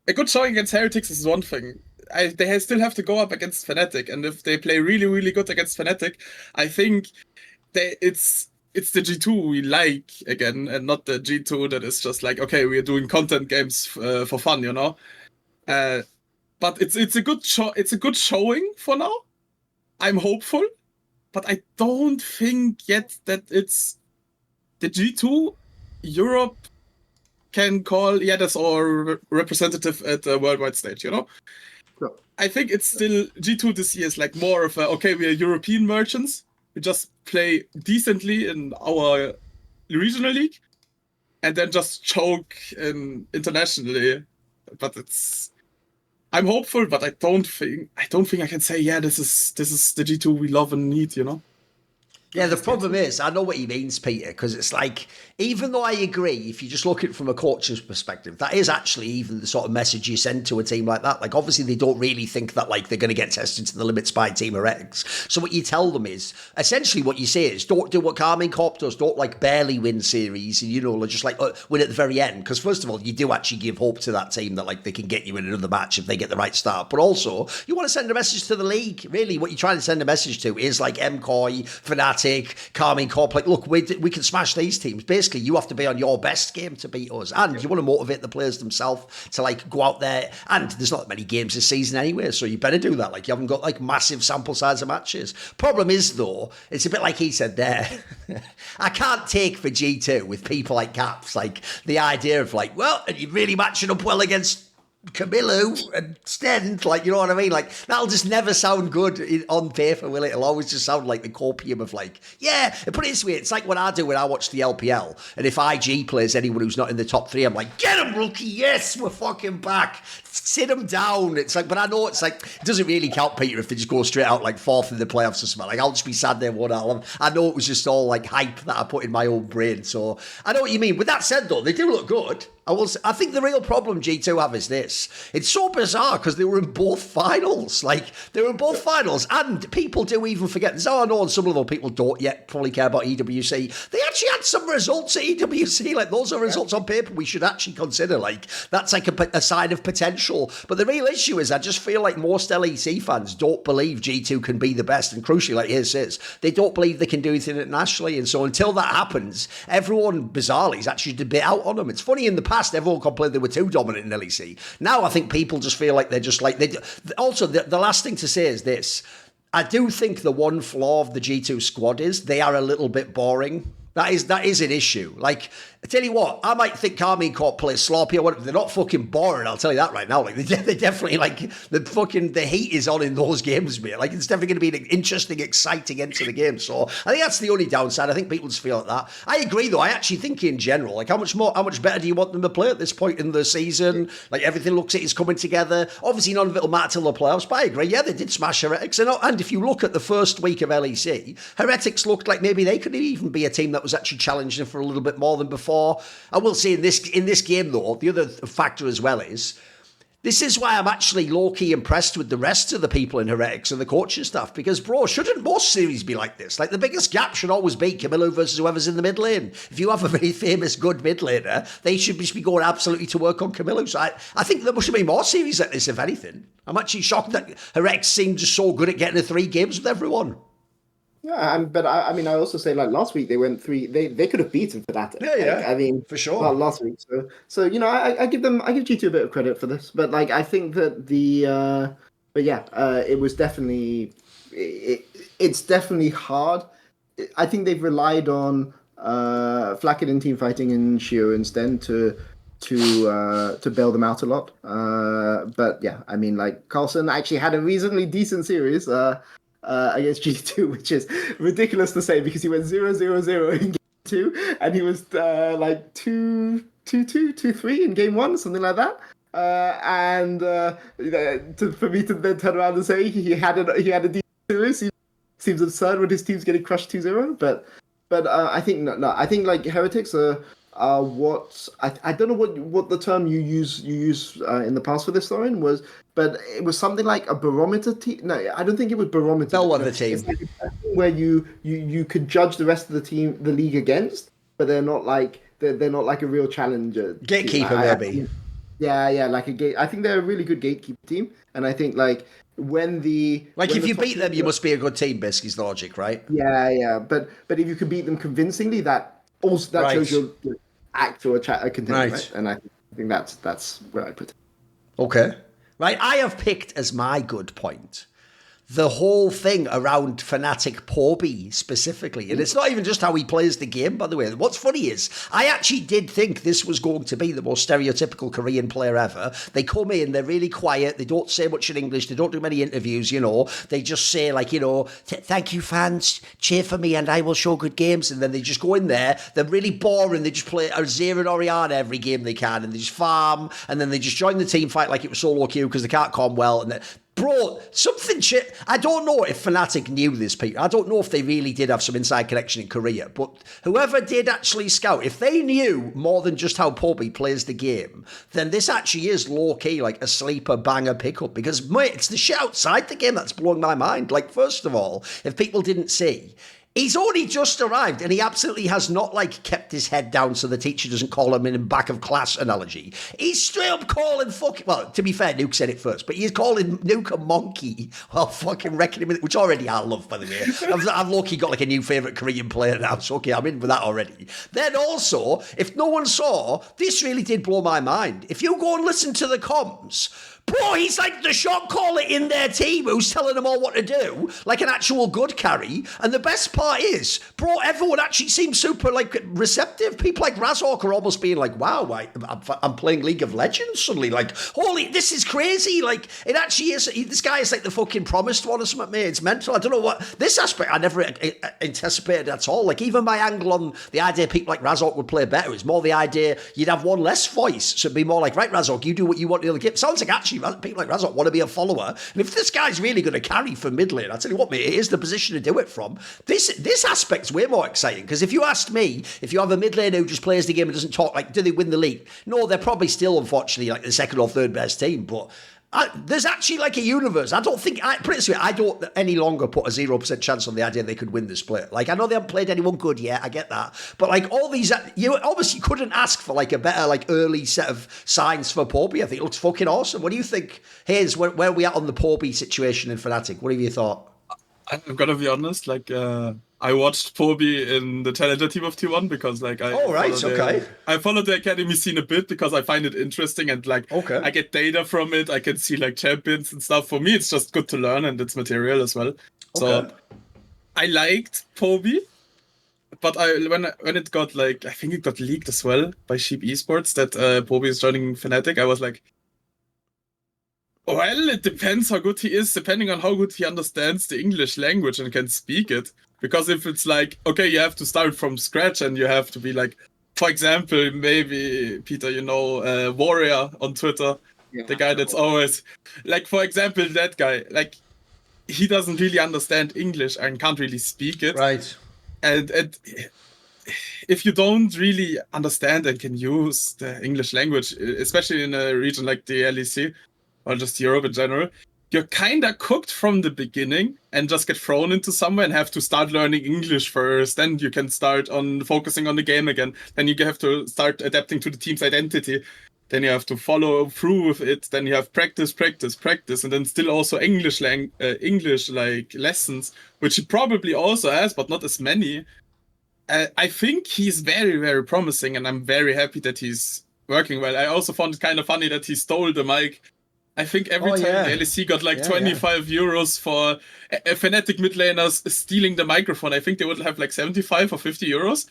a good showing against Heretics is one thing. They still have to go up against Fnatic, and if they play really, really good against Fnatic, I think it's the G2 we like again, and not the G2 that is just like, okay, we are doing content games for fun, you know. But it's a good showing for now. I'm hopeful, but I don't think yet that it's the G2 Europe can call, yeah, that's our representative at the worldwide stage, you know? Sure. I think it's still, G2 this year is like more of a, okay, we are European merchants, we just play decently in our regional league, and then just choke internationally. But I'm hopeful, but I don't think I can say, yeah, this is the G2 we love and need, you know? Yeah, the problem is, I know what he means, Peter, because it's like, even though I agree, if you just look at it from a coach's perspective, that is actually even the sort of message you send to a team like that. Like, obviously, they don't really think that, like, they're going to get tested to the limits by Team Heretics. So what you tell them is, essentially what you say is, don't do what Carmine Corp does, don't, like, barely win series, and, you know, just, like, win at the very end. Because, first of all, you do actually give hope to that team that, like, they can get you in another match if they get the right start. But also, you want to send a message to the league. Really, what you're trying to send a message to is, like, MKOI, Fnatic, Carmine Corp, like, look, we can smash these teams. Basically, you have to be on your best game to beat us, and you want to motivate the players themselves to, like, go out there. And there's not many games this season anyway, so you better do that. Like, you haven't got, like, massive sample size of matches. Problem is, though, it's a bit like he said there. I can't take for G2 with people like Caps, like, the idea of, like, well, and you're really matching up well against Camilo and Stent, like, you know what I mean? Like, that'll just never sound good on paper, will it? It'll always just sound like the copium of, like, yeah, and put it this way, it's like what I do when I watch the LPL, and if IG plays anyone who's not in the top three, I'm like, get him, rookie, yes, we're fucking back, sit him down. It's like, but I know it's like, it doesn't really count, Peter, if they just go straight out, like, fourth in the playoffs or something. Like, I'll just be sad they won. I know it was just all, like, hype that I put in my own brain, so I know what you mean. With that said, though, they do look good. I think the real problem G2 have is this. It's so bizarre because they were in both finals. Like, they were in both finals, and people do even forget. So I know some of the people don't yet probably care about EWC. They actually had some results at EWC. Like, those are results on paper we should actually consider. Like, that's like a sign of potential. But the real issue is I just feel like most LEC fans don't believe G2 can be the best. And crucially, like Haze says, they don't believe they can do anything internationally. And so until that happens, everyone, bizarrely, is actually a bit out on them. It's funny, in the past, everyone complained they were too dominant in LEC. Now I think people just feel like they're just like... Also, the last thing to say is this. I do think the one flaw of the G2 squad is they are a little bit boring. That is an issue. Like, I tell you what, I might think Carmine Corp plays sloppy or whatever. They're not fucking boring, I'll tell you that right now. Like, they definitely, like, the heat is on in those games, mate. Like, it's definitely going to be an interesting, exciting end to the game. So I think that's the only downside. I think people just feel like that. I agree, though. I actually think in general, like, how much better do you want them to play at this point in the season? Like, everything looks like it's coming together. Obviously, none of it will matter till the playoffs, but I agree. Yeah, they did smash Heretics. And if you look at the first week of LEC, Heretics looked like maybe they could even be a team that was actually challenging for a little bit more than before. I will say in this game, though, the other factor as well is, this is why I'm actually low-key impressed with the rest of the people in Heretics and the coaching staff, because, bro, shouldn't most series be like this? Like, the biggest gap should always be Camilo versus whoever's in the mid lane. If you have a very famous, good mid laner, they should just be going absolutely to work on Camilo. So I think there should be more series like this, if anything. I'm actually shocked that Heretics seemed just so good at getting to 3 games with everyone. Yeah, but I mean, I also say, like, last week they went 3. They could have beaten Fnatic. Yeah. Like, I mean, for sure. Last week, so you know, I give G2 a bit of credit for this, but like, I think that it was definitely it's definitely hard. I think they've relied on Flacket and Teamfighting and Shio and Sten to bail them out a lot. But yeah, I mean, like, Carlson actually had a reasonably decent series. Against G2, which is ridiculous to say because he went 0-0-0 in game 2, and he was like 2-2, 2-3 in game 1, something like that. For me to then turn around and say he had a decent series seems absurd when his team's getting crushed 2-0. But I think I think like Heretics are what I don't know what the term you use in the past for this, Thorin, was, but it was something like a barometer team. No, I don't think it was barometer. Bellwether team. It's like a thing where you could judge the rest of the league against, but they're not like a real challenger. Gatekeeper, maybe. Yeah, like a gate. I think they're a really good gatekeeper team, and I think like if you beat them, you must be a good team. Basically, is the logic, right? Yeah. But if you can beat them convincingly, that shows you're actual a contender, right? And I think that's where I put it. Okay, right. I have picked as my good point the whole thing around Fnatic Poby specifically. And it's not even just how he plays the game, by the way. What's funny is, I actually did think this was going to be the most stereotypical Korean player ever. They come in, they're really quiet, they don't say much in English, they don't do many interviews, you know. They just say, like, you know, thank you fans, cheer for me and I will show good games. And then they just go in there, they're really boring, they just play Azir and Orianna every game they can, and they just farm, and then they just join the team fight like it was solo queue because they can't com well, and bro, something shit. I don't know if Fnatic knew this, Peter. I don't know if they really did have some inside connection in Korea. But whoever did actually scout, if they knew more than just how Poby plays the game, then this actually is low-key like a sleeper banger pickup. Because, mate, it's the shit outside the game that's blowing my mind. Like, first of all, if people didn't see, he's only just arrived and he absolutely has not like kept his head down so the teacher doesn't call him in back of class analogy. He's straight up calling well, to be fair, Nuke said it first, but he's calling Nuke a monkey while fucking wrecking him, which already I love, by the way. I've low-key got like a new favourite Korean player now, so okay, I'm in with that already. Then also, if no one saw, this really did blow my mind. If you go and listen to the comms, bro, he's like the shot caller in their team who's telling them all what to do, like an actual good carry. And the best part is, bro, everyone actually seems super like receptive. People like Razork are almost being like, wow, I'm playing League of Legends suddenly. Like, holy, this is crazy. Like, it actually is. This guy is like the fucking promised one or something, mate. It's mental. I don't know what, this aspect I never anticipated at all. Like, even my angle on the idea people like Razork would play better is more the idea you'd have one less voice. So it'd be more like, right, Razork, you do what you want in the game. Sounds like actually people like Razork want to be a follower, and if this guy's really going to carry for mid lane, I tell you what, mate, it is the position to do it from. This aspect's way more exciting, because if you asked me, if you have a mid lane who just plays the game and doesn't talk, like, do they win the league? No, they're probably still, unfortunately, like the second or third best team, but there's actually like a universe. I don't think, put it this way, I don't any longer put a 0% chance on the idea they could win this split. Like, I know they haven't played anyone good yet, I get that. But like all these, you obviously couldn't ask for like a better like early set of signs for Poby. I think it looks fucking awesome. What do you think, Haze, where are we at on the Poby situation in Fnatic? What have you thought? I'm gonna be honest, like, I watched Poby in the challenger team of T1 because, like, I follow the academy scene a bit because I find it interesting and, like, I get data from it. I can see, like, champions and stuff. For me, it's just good to learn and it's material as well. So I liked Poby, but when it got, like, I think it got leaked as well by Sheep Esports that Poby is joining Fnatic, I was like, well, it depends how good he is, depending on how good he understands the English language and can speak it. Because if it's like, okay, you have to start from scratch and you have to be like, for example, maybe, Peter, you know, Warrior on Twitter, the guy that's always, like, for example, that guy, like, he doesn't really understand English and can't really speak it. Right. And if you don't really understand and can use the English language, especially in a region like the LEC, or just Europe in general, you're kind of cooked from the beginning and just get thrown into somewhere and have to start learning English first. Then you can start on focusing on the game again. Then you have to start adapting to the team's identity. Then you have to follow through with it. Then you have practice, and then still also English like lessons, which he probably also has, but not as many. I think he's very, very promising, and I'm very happy that he's working well. I also found it kind of funny that he stole the mic. I think every time the LEC got like 25 euros for a Fnatic mid laners stealing the microphone, I think they would have like 75 or 50 euros,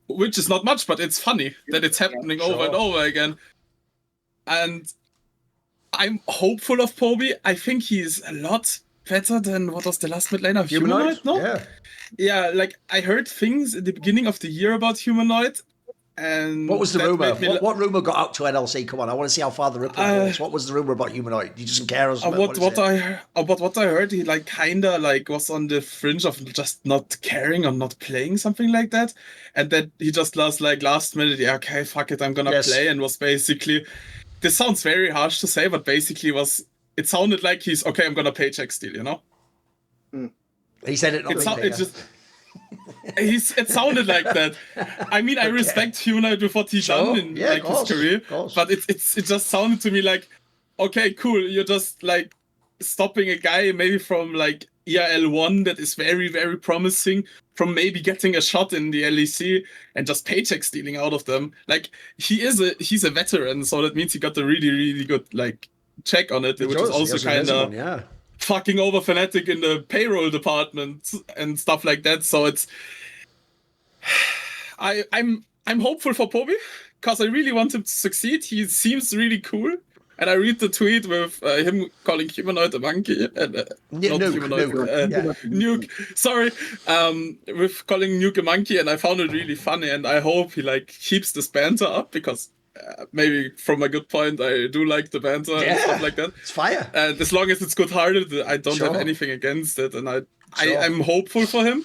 which is not much, but it's funny that it's happening over and over again. And I'm hopeful of Poby. I think he's a lot better than, what was the last mid laner? Humanoid? No? Yeah, like I heard things at the beginning of the year about Humanoid. And what was the rumor? What rumor got out to NLC? Come on, I want to see how far the ripple goes. What was the rumor about Humanoid? He doesn't care or something? What I heard, he like kinda like was on the fringe of just not caring or not playing, something like that, and that he just last minute, okay, fuck it, I'm gonna play, and was basically. This sounds very harsh to say, but basically it sounded like he's okay. I'm gonna paycheck steal, you know. He said it. It sounded like that. I mean, I respect Humanoid with what he's done in like his career, but it just sounded to me like, okay, cool. You're just like stopping a guy maybe from like ERL1 that is very, very promising from maybe getting a shot in the LEC and just paycheck stealing out of them. Like he's a veteran, so that means he got a really, really good like check on it, which is also kind of fucking over Fnatic in the payroll department and stuff like that. So it's I'm hopeful for Poby because I really want him to succeed. He seems really cool. And I read the tweet with him calling Humanoid a monkey. Nuke. Sorry. With calling Nuke a monkey, and I found it really funny. And I hope he like keeps this banter up because maybe from a good point, I do like the banter and stuff like that. It's fire. And as long as it's good-hearted, I don't have anything against it. And I'm hopeful for him.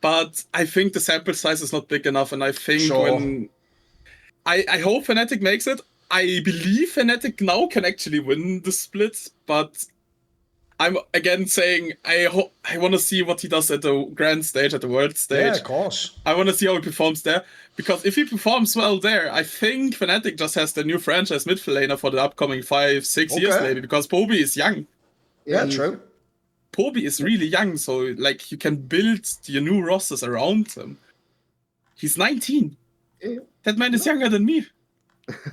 But I think the sample size is not big enough. And I think when I hope Fnatic makes it. I believe Fnatic now can actually win the split, but I'm again saying I want to see what he does at the grand stage, at the world stage. Yeah, of course. I want to see how he performs there, because if he performs well there, I think Fnatic just has the new franchise midfield laner for the upcoming 5-6 years maybe, because Poby is young. Yeah, true. Poby is really young, so like you can build your new rosters around him. He's 19. Yeah. That man is younger than me.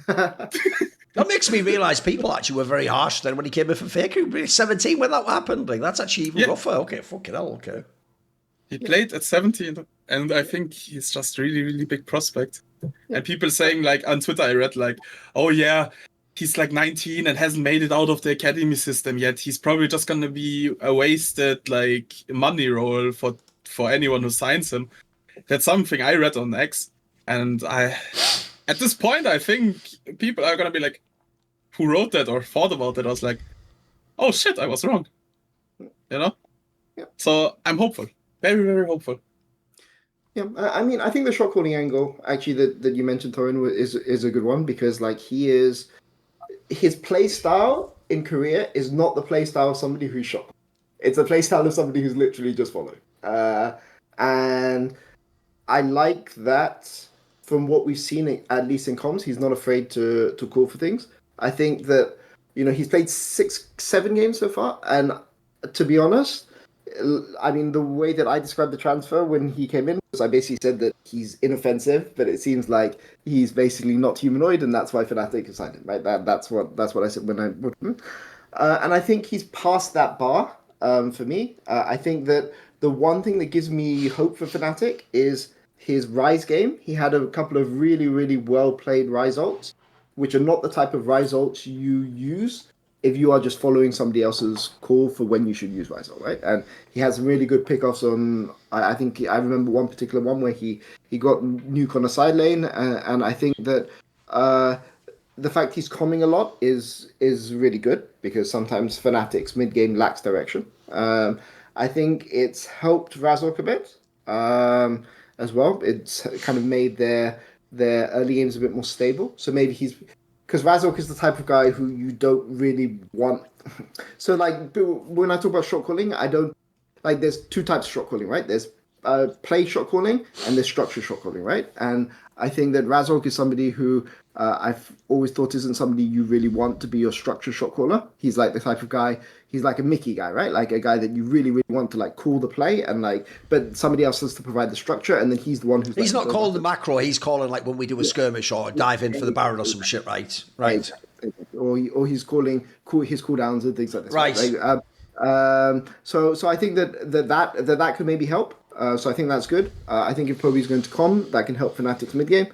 That makes me realise people actually were very harsh then when he came in for Faku. 17 when that happened. Like that's actually even rougher. Okay, fucking hell, okay. He played at 17, and I think he's just really, really big prospect. And people saying like on Twitter I read like, oh yeah, he's like 19 and hasn't made it out of the academy system yet. He's probably just gonna be a wasted like money roll for anyone who signs him. That's something I read on X, and at this point, I think people are going to be like, who wrote that or thought about that? I was like, oh shit, I was wrong. You know? Yeah. So I'm hopeful. Very, very hopeful. Yeah, I mean, I think the shot calling angle, actually, that you mentioned, Thorin, is a good one because, like, his play style in Korea is not the play style of somebody who's shot. It's a play style of somebody who's literally just following. And I like that. From what we've seen, at least in comms, he's not afraid to call for things. I think that, he's played 6-7 games so far. And to be honest, I mean, the way that I described the transfer when he came in was I basically said that he's inoffensive, but it seems like he's basically not humanoid, and that's why Fnatic signed him, right? That's what I said when I put him. And I think he's passed that bar for me. I think that the one thing that gives me hope for Fnatic is his Rise game. He had a couple of really, really well-played Rise ults, which are not the type of Rise ults you use if you are just following somebody else's call for when you should use Rise ult, right? And he has really good pickoffs on, I think, I remember one particular one where he got nuke on a side lane, and I think that the fact he's comming a lot is really good, because sometimes Fnatic's mid-game lacks direction. I think it's helped Razork a bit. As well, it's kind of made their early games a bit more stable. So maybe because Razork is the type of guy who you don't really want. So like when I talk about shot calling, I don't like. There's two types of shot calling, right? There's play shot calling and there's structure shot calling, right? And I think that Razork is somebody who I've always thought isn't somebody you really want to be your structure shot caller. He's like the type of guy. He's like a Mickey guy, right? Like a guy that you really, really want to like call the play, and like, but somebody else has to provide the structure, and then he's the one who's. He's not calling the macro. He's calling like when we do a skirmish or dive in for the Baron or some shit, right? Right. Or he's calling his cooldowns and things like this. Right. So I think that could maybe help. So I think that's good. I think if Poby's going to com, that can help Fnatic's mid game.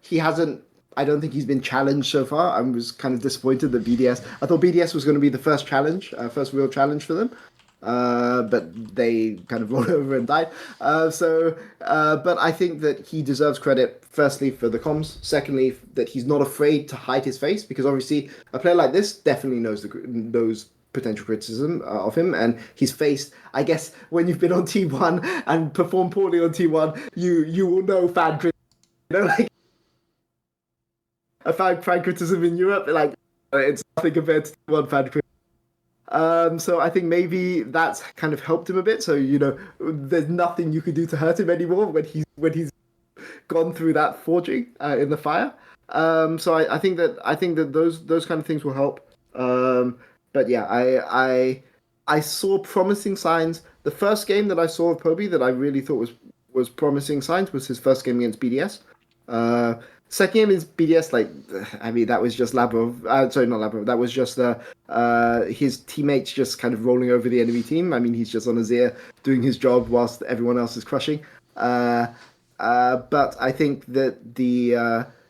He hasn't. I don't think he's been challenged so far. I was kind of disappointed that BDS. I thought BDS was going to be the first real challenge for them, but they kind of rolled over and died. But I think that he deserves credit. Firstly, for the comms. Secondly, that he's not afraid to hide his face, because obviously a player like this definitely knows potential criticism of him, and he's faced. I guess when you've been on T1 and performed poorly on T1, you will know fan criticism. Like. A fan criticism in Europe, like it's nothing compared to one fan criticism. So I think maybe that's kind of helped him a bit. So there's nothing you can do to hurt him anymore when he's gone through that forging in the fire. So I think that those kind of things will help. But yeah, I saw promising signs. The first game that I saw of Poby that I really thought was promising signs was his first game against BDS. Second game is BDS. That was just Labrov. Sorry, not Labrov. That was just his teammates just kind of rolling over the enemy team. I mean, he's just on Azir doing his job whilst everyone else is crushing. But I think that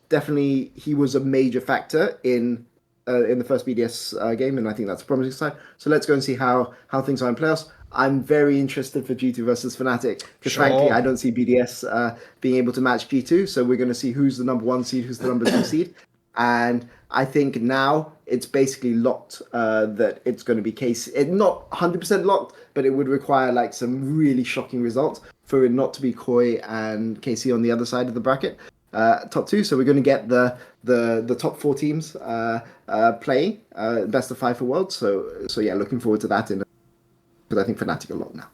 definitely he was a major factor in the first BDS game, and I think that's a promising sign. So let's go and see how things are in playoffs. I'm very interested for G2 versus Fnatic because frankly, I don't see BDS being able to match G2. So we're going to see who's the number 1 seed, who's the number 2 seed, and I think now it's basically locked that it's going to be case. It's not 100% locked, but it would require like some really shocking results for it not to be Koi and KC on the other side of the bracket. Top 2, so we're going to get the top 4 teams playing best of 5 for Worlds. So yeah, looking forward to that because I think Fnatic are locked now.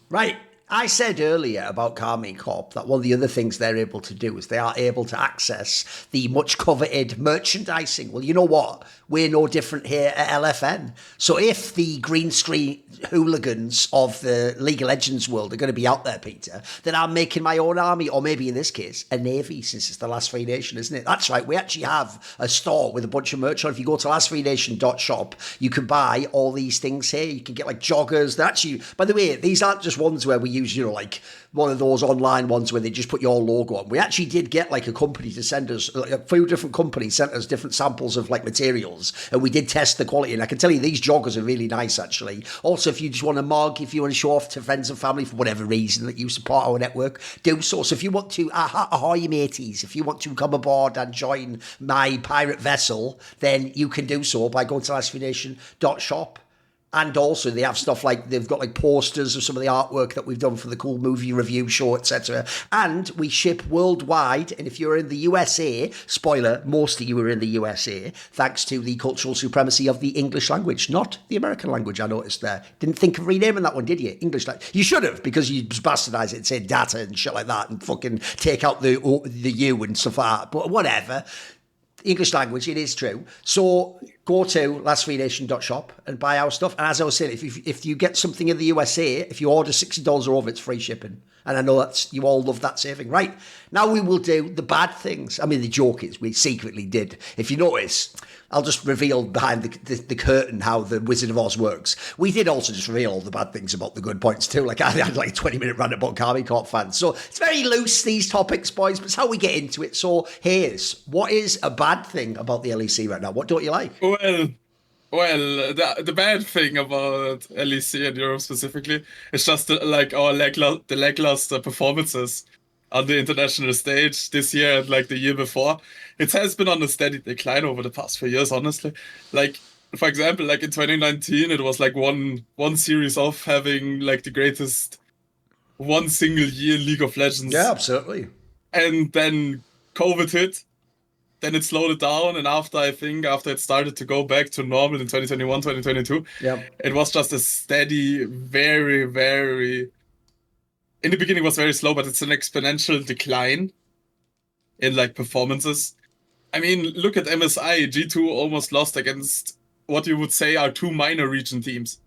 Right. I said earlier about Karmine Corp that one of the other things they're able to do is they are able to access the much coveted merchandising. Well, you know what? We're no different here at LFN. So if the green screen hooligans of the League of Legends world are going to be out there, Peter, then I'm making my own army, or maybe in this case, a navy, since it's the Last Free Nation, isn't it? That's right. We actually have a store with a bunch of merch on. If you go to lastfreenation.shop, you can buy all these things here. You can get like joggers. They're actually, by the way, these aren't just ones where we use, like one of those online ones where they just put your logo on. We actually did get like a company to send us, like a few different companies sent us different samples of like materials, and we did test the quality. And I can tell you these joggers are really nice, actually. Also, if you just want a mug, if you want to show off to friends and family for whatever reason that you support our network, do so. So if you want to, ahoy mateys, if you want to come aboard and join my pirate vessel, then you can do so by going to lastfreenation.shop. And also they have stuff like, they've got like posters of some of the artwork that we've done for the cool movie review show, etc. And we ship worldwide. And if you're in the USA, spoiler, most of you are in the USA, thanks to the cultural supremacy of the English language, not the American language, I noticed there. Didn't think of renaming that one, did you? English language. You should have, because you bastardize it and say data and shit like that and fucking take out the U and stuff like that. But whatever. English language, it is true. So go to lastfreenation.shop and buy our stuff. And as I was saying, if you get something in the USA, if you order $60 or over, it's free shipping. And I know you all love that saving. Right, now we will do the bad things. I mean, the joke is we secretly did. If you notice, I'll just reveal behind the curtain how the Wizard of Oz works. We did also just reveal all the bad things about the good points too. Like I had like a 20-minute rant about Karmine Corp fans. So it's very loose, these topics, boys, but it's how we get into it. So Haze, what is a bad thing about the LEC right now? What don't you like? Well, the bad thing about LEC and Europe specifically is just the lackluster performances on the international stage this year and like the year before. It has been on a steady decline over the past few years, honestly. Like, for example, like in 2019, it was like one series off having like the greatest one single year League of Legends. Yeah, absolutely. And then COVID hit. Then it slowed it down, and after it started to go back to normal in 2021, 2022, It was just a steady, very, very... In the beginning it was very slow, but it's an exponential decline in like performances. I mean, look at MSI. G2 almost lost against what you would say are 2 minor region teams.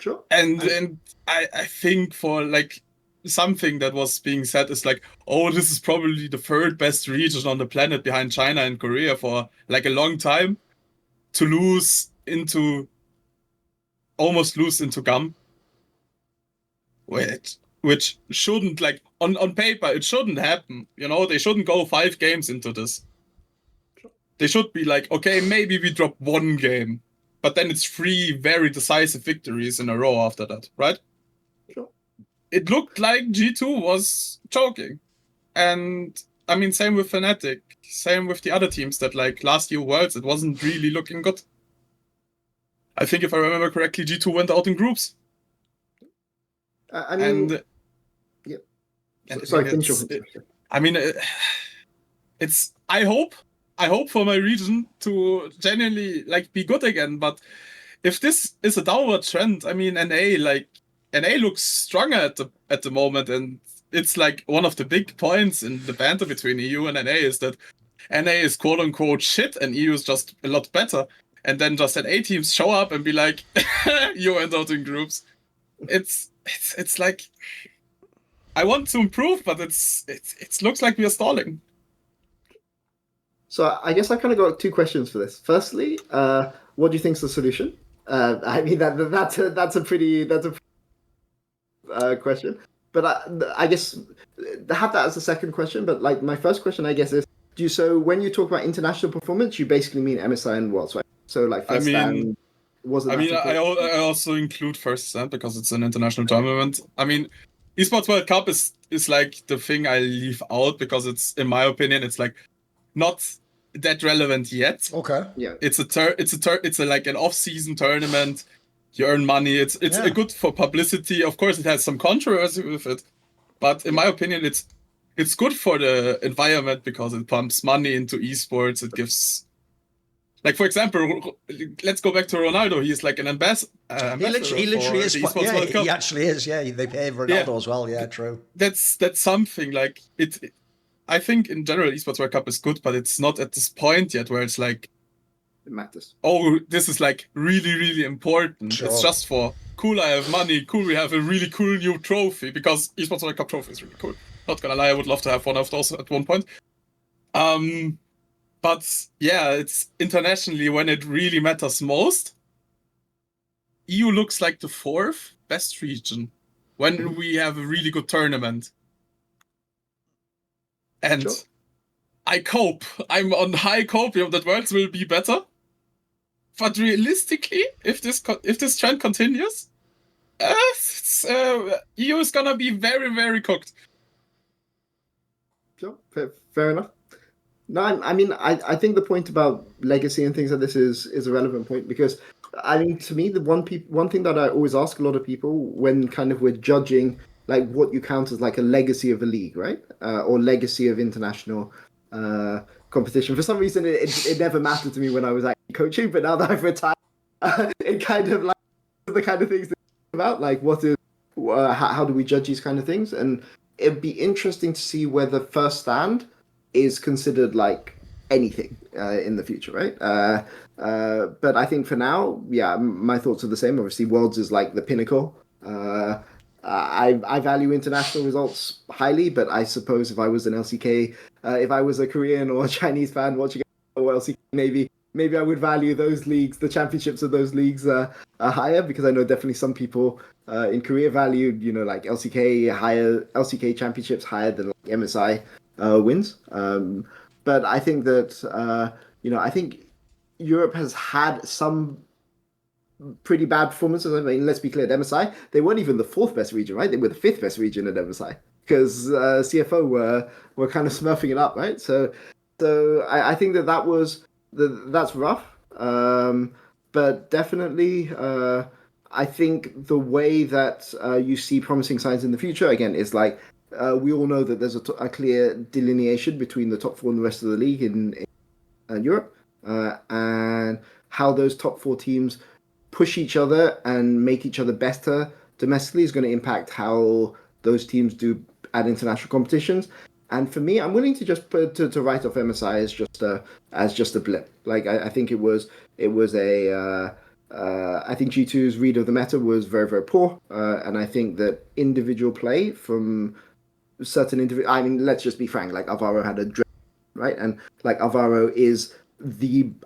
Sure. And I think for like... something that was being said is like, oh, this is probably the 3rd best region on the planet behind China and Korea for like a long time, to almost lose into GAM, which shouldn't, like, on paper, it shouldn't happen. You know, they shouldn't go 5 games into this. They should be like, okay, maybe we drop 1 game, but then it's 3 very decisive victories in a row after that, right? Sure. It looked like G2 was choking. And, I mean, same with Fnatic. Same with the other teams that, like, last year Worlds, it wasn't really looking good. I think if I remember correctly, G2 went out in groups. I mean... Sorry, finish your... I mean, it's... I hope I hope for my region to genuinely like be good again. But if this is a downward trend, I mean, NA looks stronger at the moment, and it's like one of the big points in the banter between EU and NA is that NA is quote unquote shit and EU is just a lot better. And then just NA teams show up and be like, you went out in groups. It's like I want to improve, but it looks like we are stalling. So I guess I kind of got two questions for this. Firstly, what do you think is the solution? I mean that's a pretty question. But I guess have that as a second question. But like my first question, I guess is, so when you talk about international performance, you basically mean MSI and Worlds, right? So like first stand wasn't. I also include first stand because it's an international tournament. I mean, Esports World Cup is like the thing I leave out because it's, in my opinion, it's like not that relevant yet. Okay. Yeah. It's like an off-season tournament. You earn money. It's a good for publicity. Of course, it has some controversy with it, but in my opinion, it's good for the environment because it pumps money into esports. It gives, like, for example, let's go back to Ronaldo. He's like an ambassador. He literally is. Yeah, he actually is. Yeah, they pay Ronaldo as well. Yeah, true. That's something like it. I think in general, Esports World Cup is good, but it's not at this point yet where it's like, it matters. Oh, this is like really, really important. Sure. It's just for cool. I have money. Cool. We have a really cool new trophy because Esports World Cup trophy is really cool. Not gonna lie, I would love to have one of those at one point. But yeah, it's internationally when it really matters most. EU looks like the 4th best region when we have a really good tournament. And sure. I cope. I'm on high copium that Worlds will be better. But realistically, if this trend continues, EU is gonna be very, very cooked. Sure, fair enough. No, I mean, I think the point about legacy and things like this is a relevant point because, I mean, to me, the one thing that I always ask a lot of people when kind of we're judging like what you count as like a legacy of a league, right? Or legacy of international competition. For some reason, it never mattered to me when I was actually coaching, but now that I've retired, it kind of like the kind of things that about like how do we judge these kind of things, and it'd be interesting to see whether first stand is considered like anything in the future, right? But I think for now, yeah, my thoughts are the same. Obviously, Worlds is like the pinnacle. I value international results highly, but I suppose if I was an LCK, if I was a Korean or a Chinese fan watching LCK, maybe I would value those leagues, the championships of those leagues higher, because I know definitely some people in Korea valued, like LCK championships higher than like MSI wins. But I think that, I think Europe has had some pretty bad performances. I mean, let's be clear, at MSI, they weren't even the 4th best region, right? They were the 5th best region at MSI because CFO were kind of smurfing it up, right? So I think that's rough. But definitely, I think the way that you see promising signs in the future, again, is like, we all know that there's a clear delineation between the top 4 and the rest of the league in Europe, and how those top 4 teams push each other and make each other better domestically is going to impact how those teams do at international competitions. And for me, I'm willing to just to write off MSI as just a blip. Like I think it was I think G2's read of the meta was very, very poor, and I think that individual play from certain individual. I mean, let's just be frank. Like Alvaro had a right, and like Alvaro is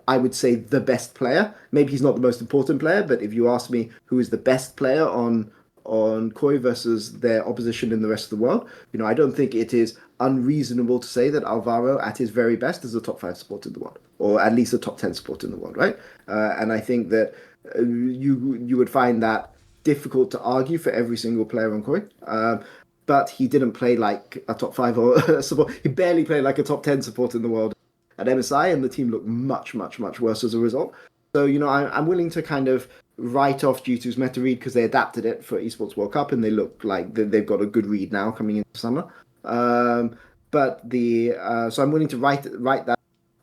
I would say the best player. Maybe he's not the most important player, but if you ask me who is the best player on KOI versus their opposition in the rest of the world, I don't think it is unreasonable to say that Alvaro at his very best is a top 5 support in the world, or at least a top 10 support in the world, right? And I think that you would find that difficult to argue for every single player on KOI. But he didn't play like a top 5 or support. He barely played like a top 10 support in the world at MSI, and the team looked much, much, much worse as a result. So, I'm willing to kind of write off G2's meta read because they adapted it for Esports World Cup, and they look like they've got a good read now coming into summer. So I'm willing to write that.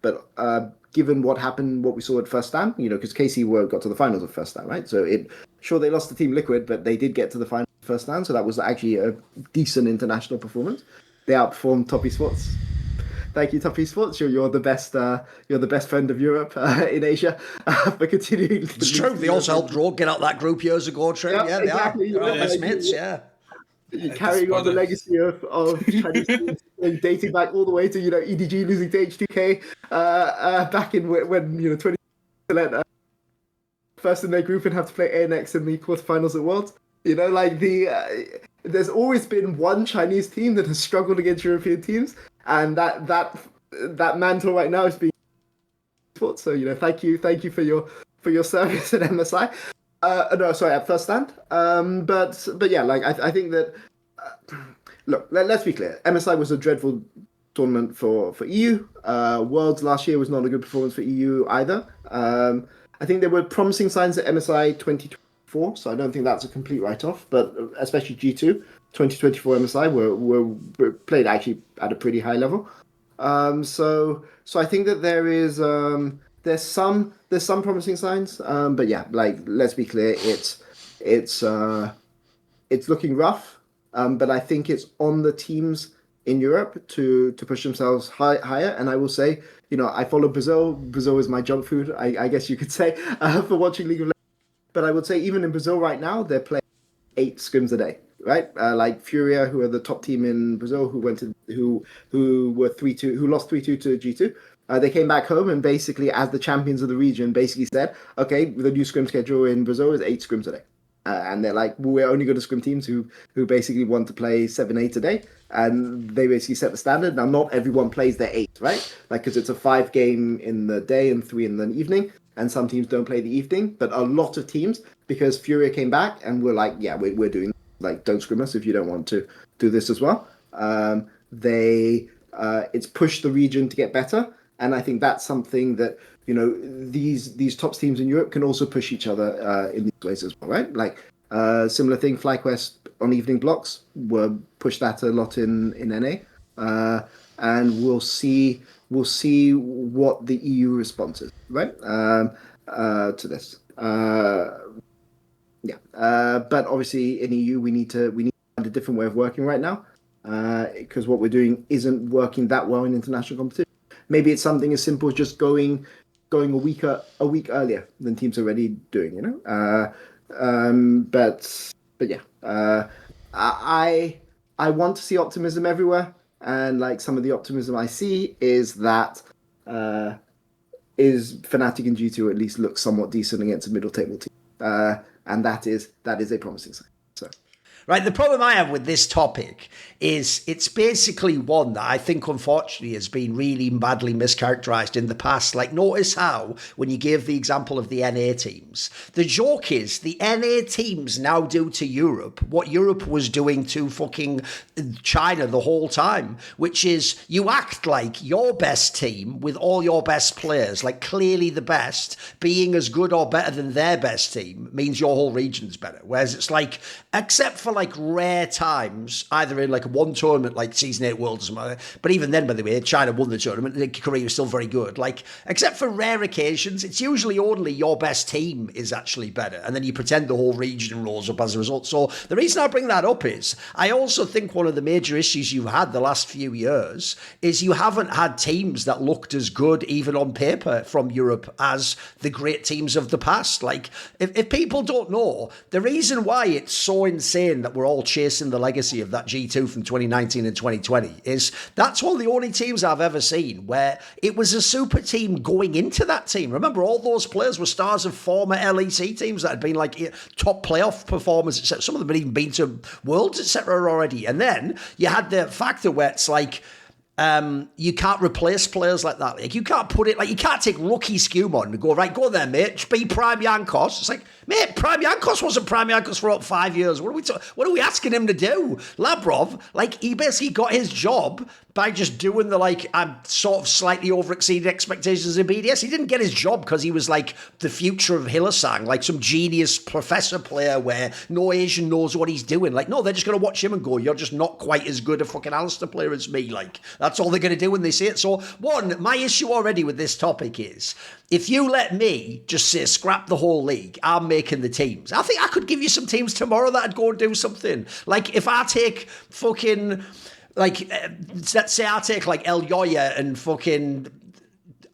but given what happened, what we saw at First Stand, because KC got to the finals of First Stand, right? So they lost to Team Liquid, but they did get to the final of First Stand, so that was actually a decent international performance. They outperformed Top Esports. Thank you, Top Esports. You're the best. You're the best friend of Europe in Asia for continuing. It's true. They also helped Rogue get out that group years ago. True. Yeah, exactly. They are. They're best mates. Yeah. Carrying on the legacy of Chinese teams, dating back all the way to EDG losing to H2K back in when 20 first in their group and have to play ANX in the quarterfinals at Worlds. There's always been one Chinese team that has struggled against European teams, and that mantle right now is being fought. So thank you for your service at MSI. No, sorry, at First Stand. But yeah, I think that look, let's be clear. MSI was a dreadful tournament for EU. Worlds last year was not a good performance for EU either. I think there were promising signs at MSI 2024, so I don't think that's a complete write-off. But especially G2 2024 MSI were played actually at a pretty high level. So I think that there's some promising signs. But yeah, let's be clear, it's looking rough. But I think it's on the teams in Europe to push themselves higher. And I will say, I follow Brazil. Brazil is my junk food, I guess you could say, for watching League of Legends. But I would say even in Brazil right now, they're playing 8 scrims a day, right? Like Furia, who are the top team in Brazil, who were 3-2, who lost 3-2 to G2. They came back home and basically, as the champions of the region, basically said, okay, the new scrim schedule in Brazil is 8 scrims a day. And they're like, well, we're only going to scrim teams who basically want to play 7-8 a day. And they basically set the standard. Now, not everyone plays their 8, right? Because it's a 5 game in the day and 3 in the evening. And some teams don't play the evening. But a lot of teams, because Furia came back and were like, yeah, we're doing, don't scrim us if you don't want to do this as well. It's pushed the region to get better. And I think that's something that, these top teams in Europe can also push each other in these ways as well, right? Similar thing, FlyQuest on evening blocks were pushed that a lot in NA. And we'll see what the EU response is, right? To this. Yeah. But obviously in EU we need to find a different way of working right now. Because what we're doing isn't working that well in international competition. Maybe it's something as simple as just going a week earlier than teams are already doing, But yeah, I want to see optimism everywhere, and some of the optimism I see is that Fnatic and G2 at least look somewhat decent against a middle table team, and that is a promising sign. So. Right, the problem I have with this topic is it's basically one that I think unfortunately has been really badly mischaracterized in the past. Notice how, when you gave the example of the NA teams, the joke is the NA teams now do to Europe what Europe was doing to fucking China the whole time, which is you act like your best team with all your best players, clearly the best, being as good or better than their best team means your whole region's better. Whereas it's except for rare times, either in one tournament like Season 8 Worlds or something, but even then, by the way, China won the tournament, Korea was still very good. Except for rare occasions, it's usually only your best team is actually better, and then you pretend the whole region rolls up as a result. So the reason I bring that up is, I also think one of the major issues you've had the last few years is you haven't had teams that looked as good, even on paper, from Europe as the great teams of the past. If people don't know, the reason why it's so insane that we're all chasing the legacy of that G2 from 2019 and 2020 is that's one of the only teams I've ever seen where it was a super team going into that team. Remember, all those players were stars of former LEC teams that had been top playoff performers, etc. Some of them had even been to Worlds, etc. already. And then you had the factor where it's you can't replace players like that. You can't put it you can't take rookie Skumon and go, right, go there, mate, be Prime Yankos. It's mate, Prime Yankos wasn't Prime Yankos for 5 years. What are we asking him to do? Labrov, he basically got his job by just doing the I'm sort of slightly over-exceeded expectations in BDS. He didn't get his job because he was the future of Hillsang, some genius professor player where no Asian knows what he's doing. No, they're just going to watch him and go, you're just not quite as good a fucking Alistair player as me. That's all they're going to do when they see it. So, one, my issue already with this topic is, if you let me just say scrap the whole league, I'm making the teams. I think I could give you some teams tomorrow that'd go and do something. Like, if I take fucking, like, let's say I take, like, El Yoya and fucking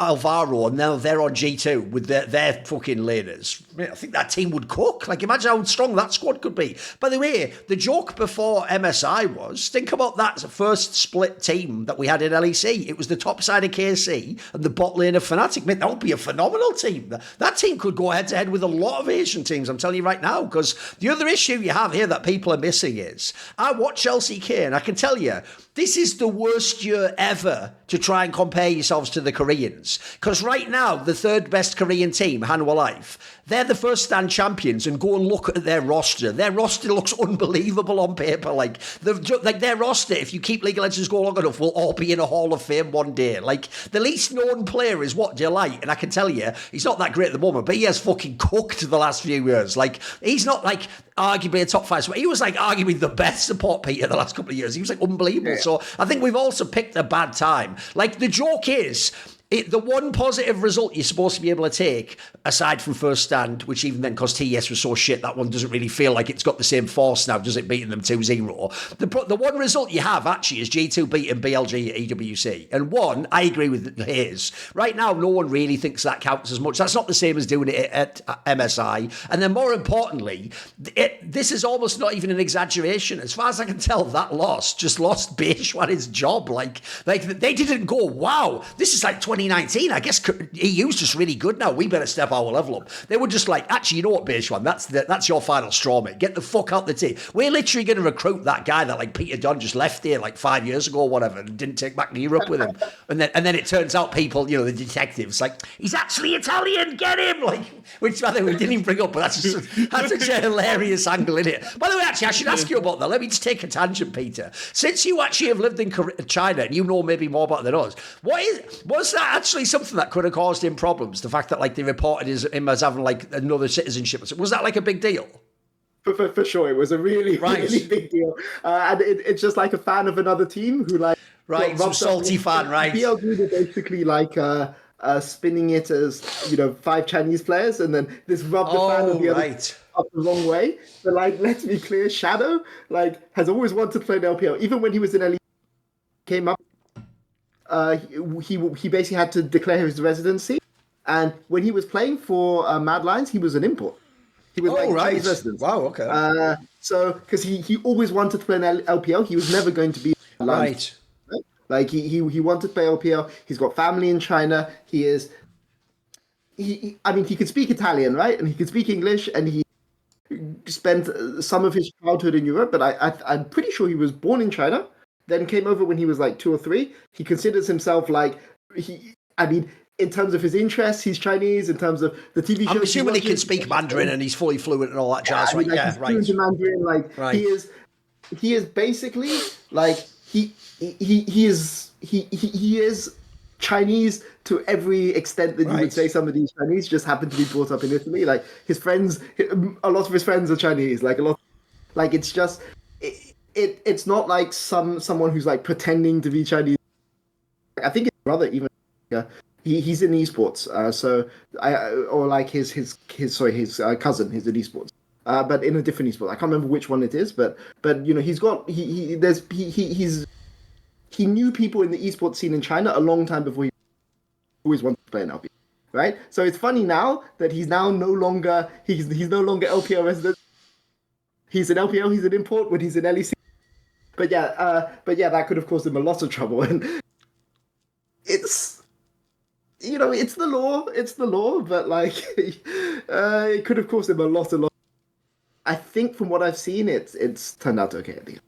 Alvaro, and now they're on G2 with their fucking laners. I think that team would cook. Like, imagine how strong that squad could be. By the way, the joke before MSI was, think about that first split team that we had in LEC. It was the top side of KC and the bot lane of Fnatic. Mate, that would be a phenomenal team. That team could go head to head with a lot of Asian teams, I'm telling you right now, because the other issue you have here that people are missing is, I watch LCK and I can tell you, this is the worst year ever to try and compare yourselves to the Koreans. Because right now, the third best Korean team, Hanwha Life, they're the first stand champions, and go and look at their roster. Their roster looks unbelievable on paper. Like their roster, if you keep League of Legends go long enough, will all be in a Hall of Fame one day. Like, the least known player is what, Delight, and I can tell you, he's not that great at the moment, but he has fucking cooked the last few years. Like, he's not like arguably a top five. He was like arguably the best support Peter the last couple of years. He was like unbelievable. Yeah. So I think we've also picked a bad time. Like, the joke is, the one positive result you're supposed to be able to take, aside from first stand, which even then, because TES was so shit, that one doesn't really feel like it's got the same force now, does it, beating them 2-0? The one result you have, actually, is G2 beating BLG at EWC. And one, I agree with Haze. Right now, no one really thinks that counts as much. That's not the same as doing it at MSI. And then more importantly, this is almost not even an exaggeration. As far as I can tell, that loss just lost Beishwan his job. Like they didn't go, wow, this is like 2019. I guess EU's just really good now. We better step our level up. They were just like, actually, you know what, Beishwan, that's your final straw, mate. Get the fuck out the team. We're literally going to recruit that guy that, like, Peter Dun just left here like 5 years ago or whatever and didn't take back to Europe with him. And then it turns out people, you know, the detectives, like, he's actually Italian, get him! Like, which I think we didn't even bring up, but that's such a hilarious angle in it. By the way, actually, I should ask you about that. Let me just take a tangent, Peter. Since you actually have lived in China and you know maybe more about it than us, was that actually something that could have caused him problems? The fact that, like, they reported him as having, like, another citizenship. Was that, like, a big deal? For sure, it was a really, really big deal. And it's just like a fan of another team who, like... Right, some salty fan, right. BLG were basically, like, spinning it as, you know, 5 Chinese players, and then this rubbed the fan of the other up the wrong way. But, like, let's be clear, Shadow, like, has always wanted to play in LPL. Even when he was in LEC, came up, he basically had to declare his residency. And when he was playing for Mad Lions, he was an import. He was Chinese resident. Wow, okay. So, because he always wanted to play in LPL, he was never going to be right. Like he wanted to play LPL. He's got family in China. I mean, he could speak Italian, right? And he could speak English, and he spent some of his childhood in Europe. But I'm pretty sure he was born in China, then came over when he was like 2 or 3. He considers himself like in terms of his interests, he's Chinese. In terms of the TV shows, I'm assuming he can speak Mandarin and he's fully fluent and all that jazz, right? Yeah, right. Fluent in Mandarin, like right. He is basically like he is Chinese to every extent that you would say somebody's Chinese. Just happened to be brought up in Italy. Like his friends, a lot of his friends are Chinese. Like a lot, like it's just it's not like someone who's like pretending to be Chinese. I think his brother even. He's in esports, his cousin. He's in esports, but in a different esport. I can't remember which one it is, but you know he knew people in the esports scene in China a long time before he always wanted to play in LPL, right? So it's funny now that he's no longer LPL resident. He's an LPL. He's an import when he's in LEC. But yeah, that could have caused him a lot of trouble, and it's. You know, it's the law, but like, it could have caused him a lot. I think from what I've seen, it's turned out okay at the end.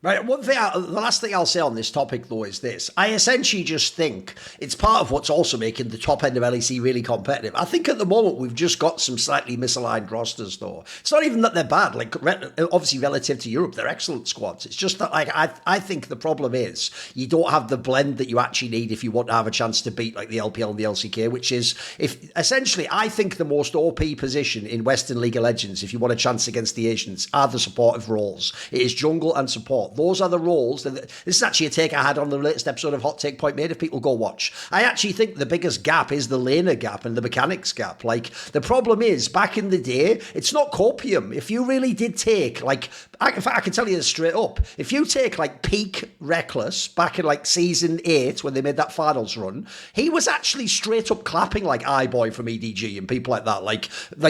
Right, the last thing I'll say on this topic, though, is this. I essentially just think it's part of what's also making the top end of LEC really competitive. I think at the moment we've just got some slightly misaligned rosters, though. It's not even that they're bad. Like, obviously, relative to Europe, they're excellent squads. It's just that, like, I think the problem is you don't have the blend that you actually need if you want to have a chance to beat, like, the LPL and the LCK, which is, essentially, I think the most OP position in Western League of Legends, if you want a chance against the Asians, are the supportive roles. It is jungle and support. support. Those are the roles. This is actually a take I had on the latest episode of Hot Take Point Made, if people go watch. I actually think the biggest gap is the laner gap and the mechanics gap. Like, the problem is, back in the day, it's not copium. If you really did take, like, in fact, I can tell you this straight up. If you take, like, peak Reckless back in, like, season 8, when they made that finals run, he was actually straight up clapping, like, iBoy from EDG and people like that. Like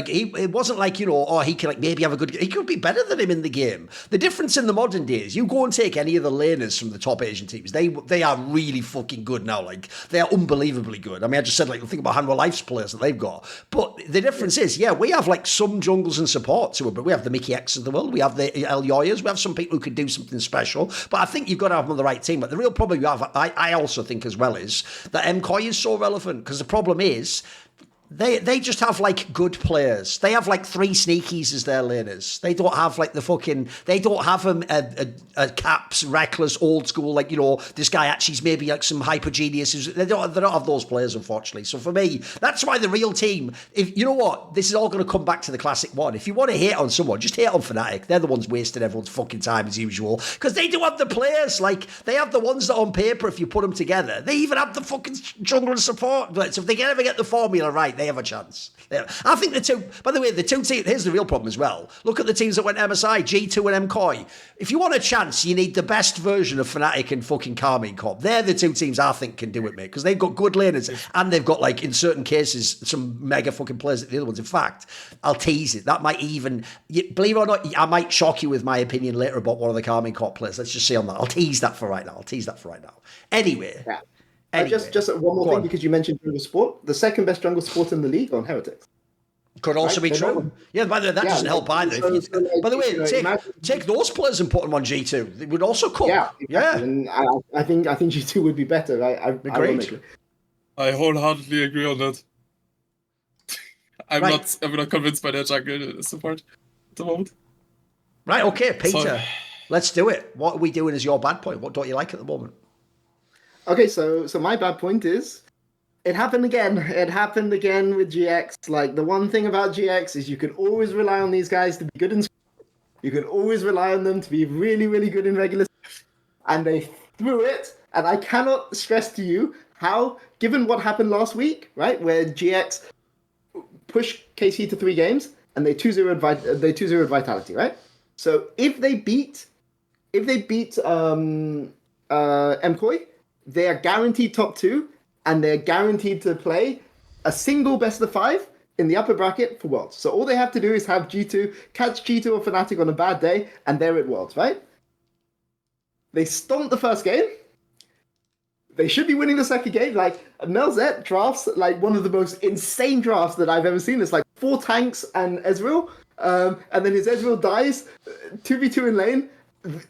it wasn't like, he can, like, maybe have a good... He could be better than him in the game. The difference in the modern days, you go and take any of the laners from the top Asian teams, they are really fucking good now. Like, they are unbelievably good. I mean, I just said, like, think about Hanwha Life's players that they've got. But the difference is, we have, like, some jungles and support to it, but we have the Mickey X of the world, we have the El Yoyas, we have some people who can do something special, but I think you've got to have them on the right team. But the real problem you have, I also think as well, is that MKOI is so relevant, because the problem is, They just have, like, good players. They have, like, 3 sneakies as their laners. They don't have, like, they don't have a Caps, Reckless, old school, like, this guy actually is maybe, like, some hyper geniuses. They don't have those players, unfortunately. So for me, that's why the real team, if you know what, this is all going to come back to the classic one. If you want to hate on someone, just hate on Fnatic. They're the ones wasting everyone's fucking time as usual, because they do have the players. Like, they have the ones that on paper, if you put them together, they even have the fucking jungle and support. So if they can ever get the formula right, they have a chance. I think by the way, the two teams, here's the real problem as well. Look at the teams that went MSI, G2 and MKOI. If you want a chance, you need the best version of Fnatic and fucking Carmine Corp. They're the 2 teams I think can do it, mate, because they've got good laners and they've got, like, in certain cases, some mega fucking players at the other ones. In fact, I'll tease it. That might even, believe it or not, I might shock you with my opinion later about one of the Carmine Corp players. Let's just say on that. I'll tease that for right now. Anyway. Yeah. Anyway, just one more thing, because you mentioned jungle support. The second best jungle support in the league on Heretics. Could also be true. Yeah, by the way, that doesn't help either. By the way, take those players and put them on G2. They would also come. Yeah, exactly. Yeah. And I think G2 would be better. Agreed. I wholeheartedly agree on that. I'm not convinced by their jungle support at the moment. Right, okay, Peter. Let's do it. What are we doing as your bad point? What don't you like at the moment? Okay, so my bad point is, it happened again. It happened again with GX. Like, the one thing about GX is you can always rely on these guys to be good in... You can always rely on them to be really, really good in regular... And they threw it, and I cannot stress to you how, given what happened last week, right, where GX pushed KC to 3 games, and they 2-0'd Vitality, right? So if they beat MKOI, they are guaranteed top 2, and they're guaranteed to play a single best of 5 in the upper bracket for Worlds. So all they have to do is have catch G2 or Fnatic on a bad day, and they're at Worlds, right? They stomped the first game. They should be winning the second game. Like, Melzet drafts, like, one of the most insane drafts that I've ever seen. It's like 4 tanks and Ezreal, and then his Ezreal dies, 2v2 in lane.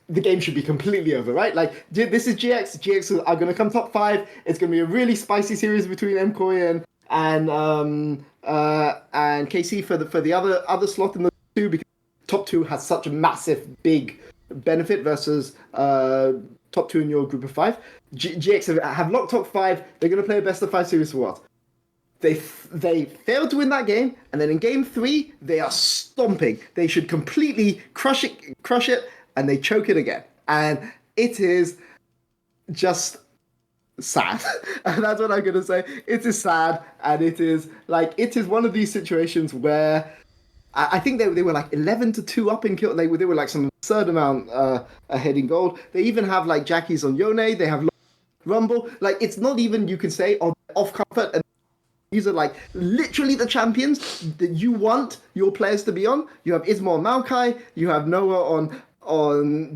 The game should be completely over, right? Like, this is GX. GX are going to come top 5. It's going to be a really spicy series between MKOI and KC for the other slot in the 2, because top 2 has such a massive, big benefit versus top 2 in your group of 5. GX have locked top 5. They're going to play a best of 5 series for what? They failed to win that game, and then in game 3, they are stomping. They should completely crush it. And they choke it again. And it is just sad. And that's what I'm going to say. It is sad. And it is one of these situations where I think they were like 11-2 up in kill. They were like some absurd amount ahead in gold. They even have, like, Jackies on Yone. They have Rumble. Like, it's not even, you can say, off comfort. And these are, like, literally the champions that you want your players to be on. You have Ismail Maokai. You have Noah on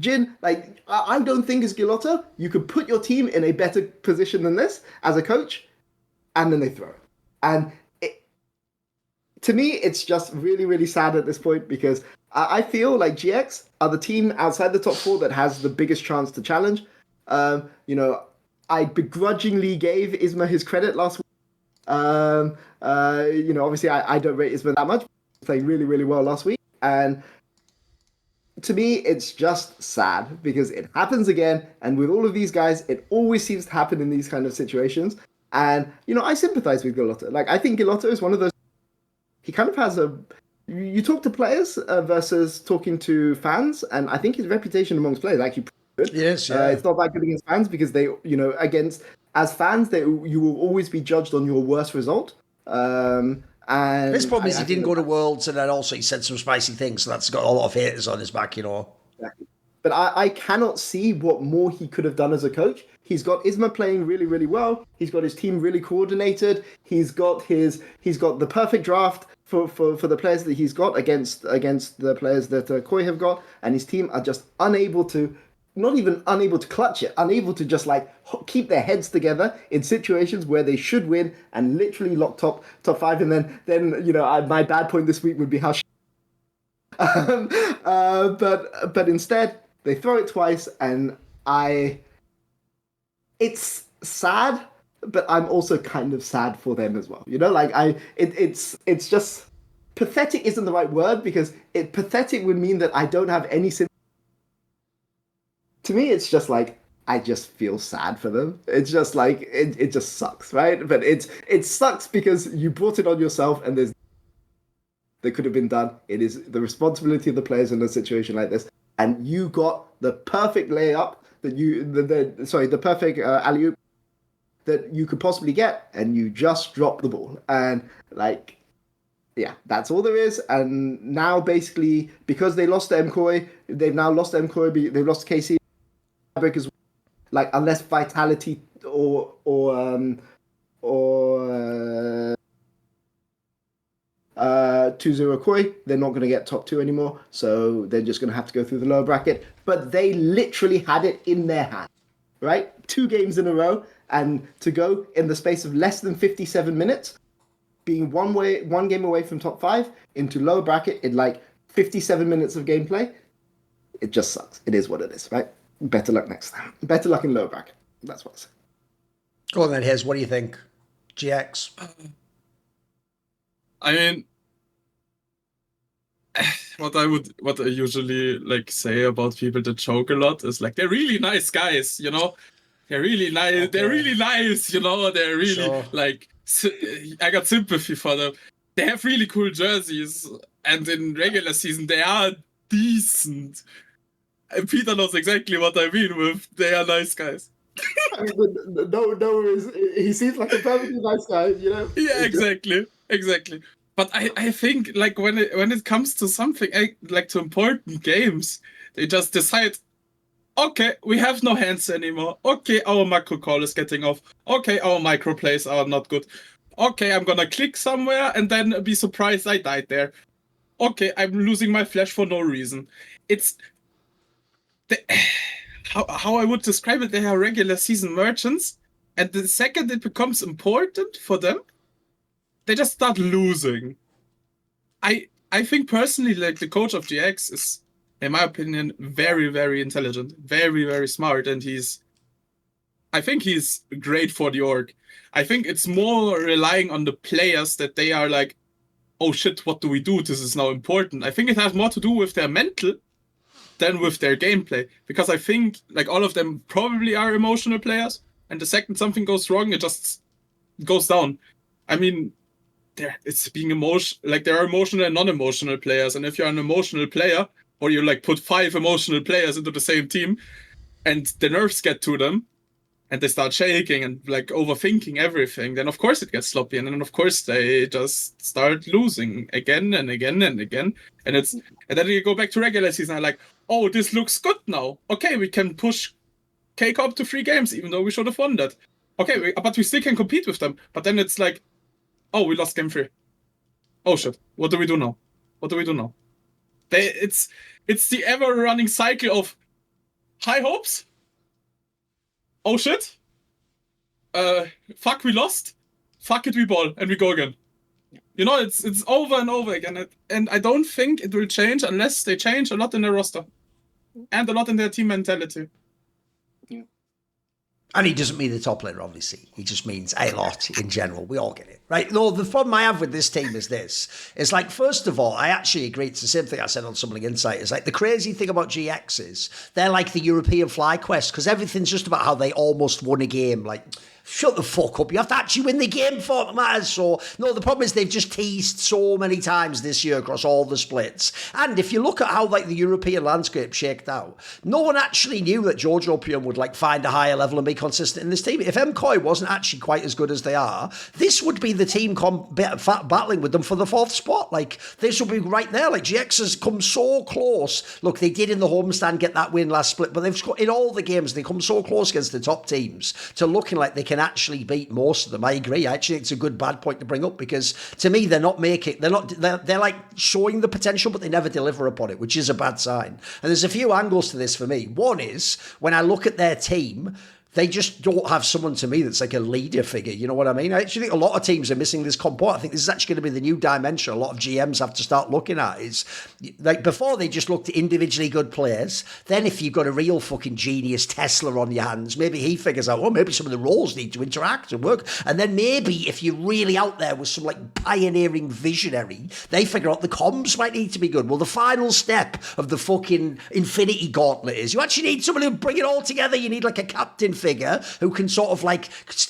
Jin. Like, I don't think as Gilotta, you could put your team in a better position than this as a coach, and then they throw it. And to me, it's just really, really sad at this point, because I feel like GX are the team outside the top 4 that has the biggest chance to challenge. I begrudgingly gave Isma his credit last week. Obviously I don't rate Isma that much. He played really, really well last week. And to me, it's just sad, because it happens again. And with all of these guys, it always seems to happen in these kind of situations. And, I sympathize with Gilotta. Like, I think Gilotta is one of those... He kind of has you talk to players versus talking to fans, and I think his reputation amongst players is actually Yes, yeah. It's not that good against fans because they, as fans, you will always be judged on your worst result. And his problem is he didn't go to Worlds, and then also he said some spicy things, so that's got a lot of haters on his back, Exactly. But I cannot see what more he could have done as a coach. He's got Isma playing really, really well. He's got his team really coordinated. He's got the perfect draft for the players that he's got against the players that Koi have got, and his team are just not even unable to clutch it, unable to just keep their heads together in situations where they should win and literally lock top 5. And then my bad point this week would be how. But instead they throw it twice, and it's sad, but I'm also kind of sad for them as well. It's just pathetic isn't the right word, because pathetic would mean that I don't have any sympathy. To me, it's just I just feel sad for them. It's just it just sucks, right? But it sucks because you brought it on yourself, and that could have been done. It is the responsibility of the players in a situation like this, and you got the perfect layup the perfect alley-oop that you could possibly get, and you just dropped the ball. And that's all there is. And now basically, because they lost to MKOI, they've now lost to MKOI. They've lost to KC. Because unless Vitality or 2-0 Koi, they're not going to get top 2 anymore, so they're just going to have to go through the lower bracket. But they literally had it in their hand, right? 2 games in a row, and to go in the space of less than 57 minutes, being one game away from top 5 into lower bracket in 57 minutes of gameplay, it just sucks. It is what it is, right? Better luck next time. Better luck in lower bracket. That's what I say. Go on then, Haze. What do you think? GX? I mean, what I usually say about people that joke a lot is they're really nice guys, They're really nice. Okay. They're really nice, They're really sure. I got sympathy for them. They have really cool jerseys, and in regular season they are decent. And Peter knows exactly what I mean with they are nice guys. I mean, no, he seems like a perfectly nice guy, Yeah, exactly. But I think when it comes to something to important games, they just decide, okay, we have no hands anymore. Okay, our macro call is getting off. Okay, our micro plays are not good. Okay, I'm gonna click somewhere and then be surprised I died there. Okay, I'm losing my flash for no reason. It's how I would describe it, they are regular season merchants, and the second it becomes important for them, they just start losing. I think personally, the coach of GX is, in my opinion, very, very intelligent, very, very smart, and I think he's great for the org. I think it's more relying on the players that they are oh shit, what do we do? This is now important. I think it has more to do with their mental than with their gameplay, because I think all of them probably are emotional players, and the second something goes wrong, it just goes down. I mean, it's being emotional. There are emotional and non-emotional players, and if you're an emotional player, or you put 5 emotional players into the same team, and the nerves get to them, and they start shaking and overthinking everything, then of course it gets sloppy, and then of course they just start losing again and again and again. And then you go back to regular season, and oh, this looks good now. Okay, we can push KK up to 3 games, even though we should have won that. Okay, but we still can compete with them. But then it's oh, we lost game 3. Oh shit, what do we do now? It's the ever-running cycle of high hopes. Oh shit. Fuck, we lost. Fuck it, we ball, and we go again. It's over and over again. And I don't think it will change unless they change a lot in their roster. And a lot in their team mentality. Yeah. And he doesn't mean the top laner, obviously. He just means a lot in general. We all get it, right? No, the problem I have with this team is this. It's first of all, I actually agree. It's the same thing I said on Summoning Insight. It's the crazy thing about GX is they're the European Fly Quest, because everything's just about how they almost won a game. Shut the fuck up. You have to actually win the game for it matters. So, no, the problem is they've just teased so many times this year across all the splits. And if you look at how like the European landscape shaked out, no one actually knew that George Opium would like find a higher level and be consistent in this team. If MKOI wasn't actually quite as good as they are, this would be the team battling with them for the 4th spot. Like, this would be right there. Like, GX has come so close. Look, they did in the homestand get that win last split, but they've scored in all the games. They come so close against the top teams to looking like they can actually beat most of them. I agree. I actually think it's a good bad point to bring up because to me they're like showing the potential, but they never deliver upon it, which is a bad sign. And there's a few angles to this for me. One is when I look at their team, they just don't have someone to me that's like a leader figure. You know what I mean? I actually think a lot of teams are missing this component. I think this is actually going to be the new dimension a lot of GMs have to start looking at. Is like before they just looked at individually good players. Then if you've got a real fucking genius Tesla on your hands, maybe he figures out, well, maybe some of the roles need to interact and work. And then maybe if you're really out there with some like pioneering visionary, they figure out the comms might need to be good. Well, the final step of the fucking Infinity Gauntlet is you actually need someone who bring it all together. You need like a captain figure who can sort of like,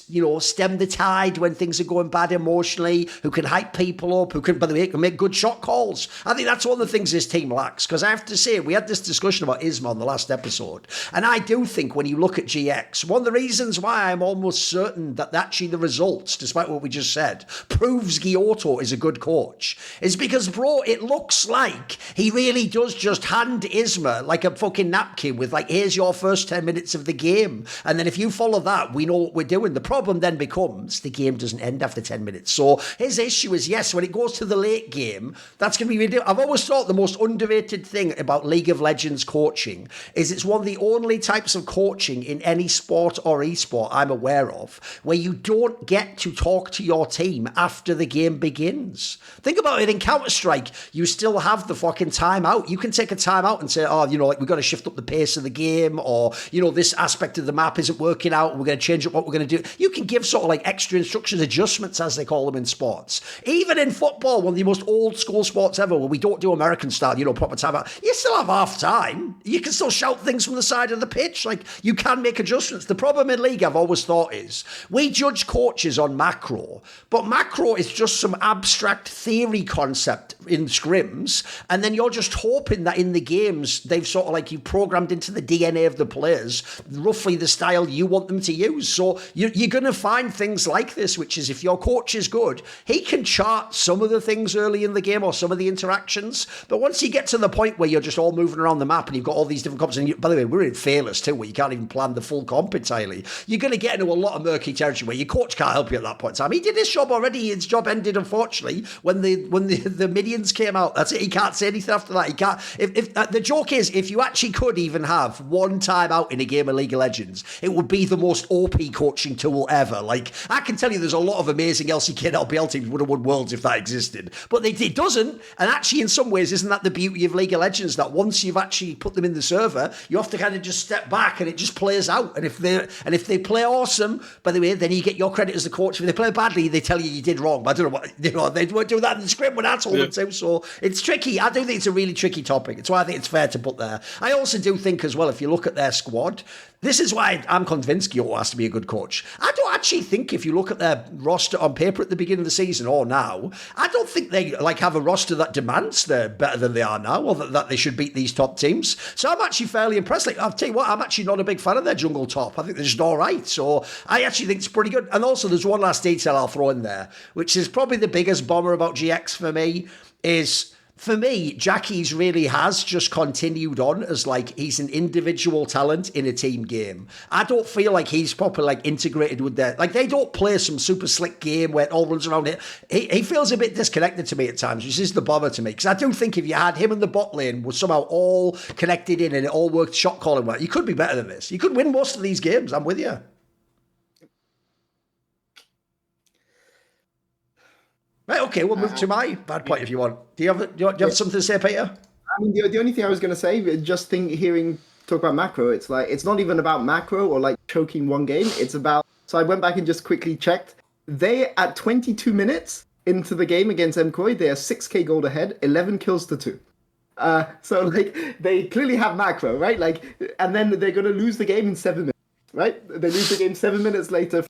you know, stem the tide when things are going bad emotionally, who can hype people up, who can, by the way, can make good shot calls. I think that's one of the things this team lacks, because I have to say, we had this discussion about Isma on the last episode, and I do think when you look at GX, one of the reasons why I'm almost certain that actually the results, despite what we just said, proves Giotto is a good coach, is because, bro, it looks like he really does just hand Isma like a fucking napkin with like, here's your first 10 minutes of the game, and then if you follow that, we know what we're doing. The problem then becomes the game doesn't end after 10 minutes. So his issue is, yes, when it goes to the late game, that's going to be really... I've always thought the most underrated thing about League of Legends coaching is it's one of the only types of coaching in any sport or esport I'm aware of where you don't get to talk to your team after the game begins. Think about it, in Counter-Strike, you still have the fucking timeout. You can take a timeout and say, oh, you know, like we've got to shift up the pace of the game, or, you know, this aspect of the map isn't working out, we're going to change up what we're going to do. You can give sort of like extra instructions, adjustments as they call them in sports. Even in football, one of the most old school sports ever, where we don't do American style, you know, proper timeout, you still have half time. You can still shout things from the side of the pitch. Like, you can make adjustments. The problem in League, I've always thought, is we judge coaches on macro, but macro is just some abstract theory concept in scrims, and then you're just hoping that in the games they've sort of like, you programmed into the DNA of the players roughly the style you want them to use. So you're going to find things like this, which is if your coach is good, he can chart some of the things early in the game or some of the interactions, but once you get to the point where you're just all moving around the map and you've got all these different comps, and by the way, we're in Fearless too, where you can't even plan the full comp entirely, you're going to get into a lot of murky territory where your coach can't help you at that point in time. He did his job already. His job ended, unfortunately, when the minions came out. That's it. He can't say anything after that. He can't. If the joke is, if you actually could even have one time out in a game of League of Legends, it would be the most OP coaching tool ever. Like, I can tell you there's a lot of amazing LCK and LPL teams would have won Worlds if that existed. But it doesn't. And actually, in some ways, isn't that the beauty of League of Legends? That once you've actually put them in the server, you have to kind of just step back and it just plays out. And if they play awesome, by the way, then you get your credit as the coach. If they play badly, they tell you did wrong. But I don't know what, you know, they won't do that in the script when I told them to. So it's tricky. I do think it's a really tricky topic. It's why I think it's fair to put there. I also do think as well, if you look at their squad, this is why I'm convinced Giotto has to be a good coach. I don't actually think, if you look at their roster on paper at the beginning of the season or now, I don't think they like have a roster that demands they're better than they are now, or that they should beat these top teams. So I'm actually fairly impressed. Like, I'll tell you what, I'm actually not a big fan of their jungle top. I think they're just all right. So I actually think it's pretty good. And also there's one last detail I'll throw in there, which is probably the biggest bomber about GX for me, is... For me, Jackie's really has just continued on as like he's an individual talent in a team game. I don't feel like he's properly like integrated with their, like they don't play some super slick game where it all runs around it. He feels a bit disconnected to me at times, which is the bother to me, because I do think if you had him and the bot lane were somehow all connected in and it all worked shot calling well, you could be better than this. You could win most of these games. I'm with you. Right, okay, we'll move to my bad point if you want. Do you have something to say, Peter? I mean, the only thing I was going to say, just hearing talk about macro, it's like, it's not even about macro or like choking one game. It's about, so I went back and just quickly checked. They, at 22 minutes into the game against MKOI, they are 6k gold ahead, 11 kills to 2. So like, they clearly have macro, right? Like, and then they're going to lose the game in 7 minutes, right? They lose the game 7 minutes later.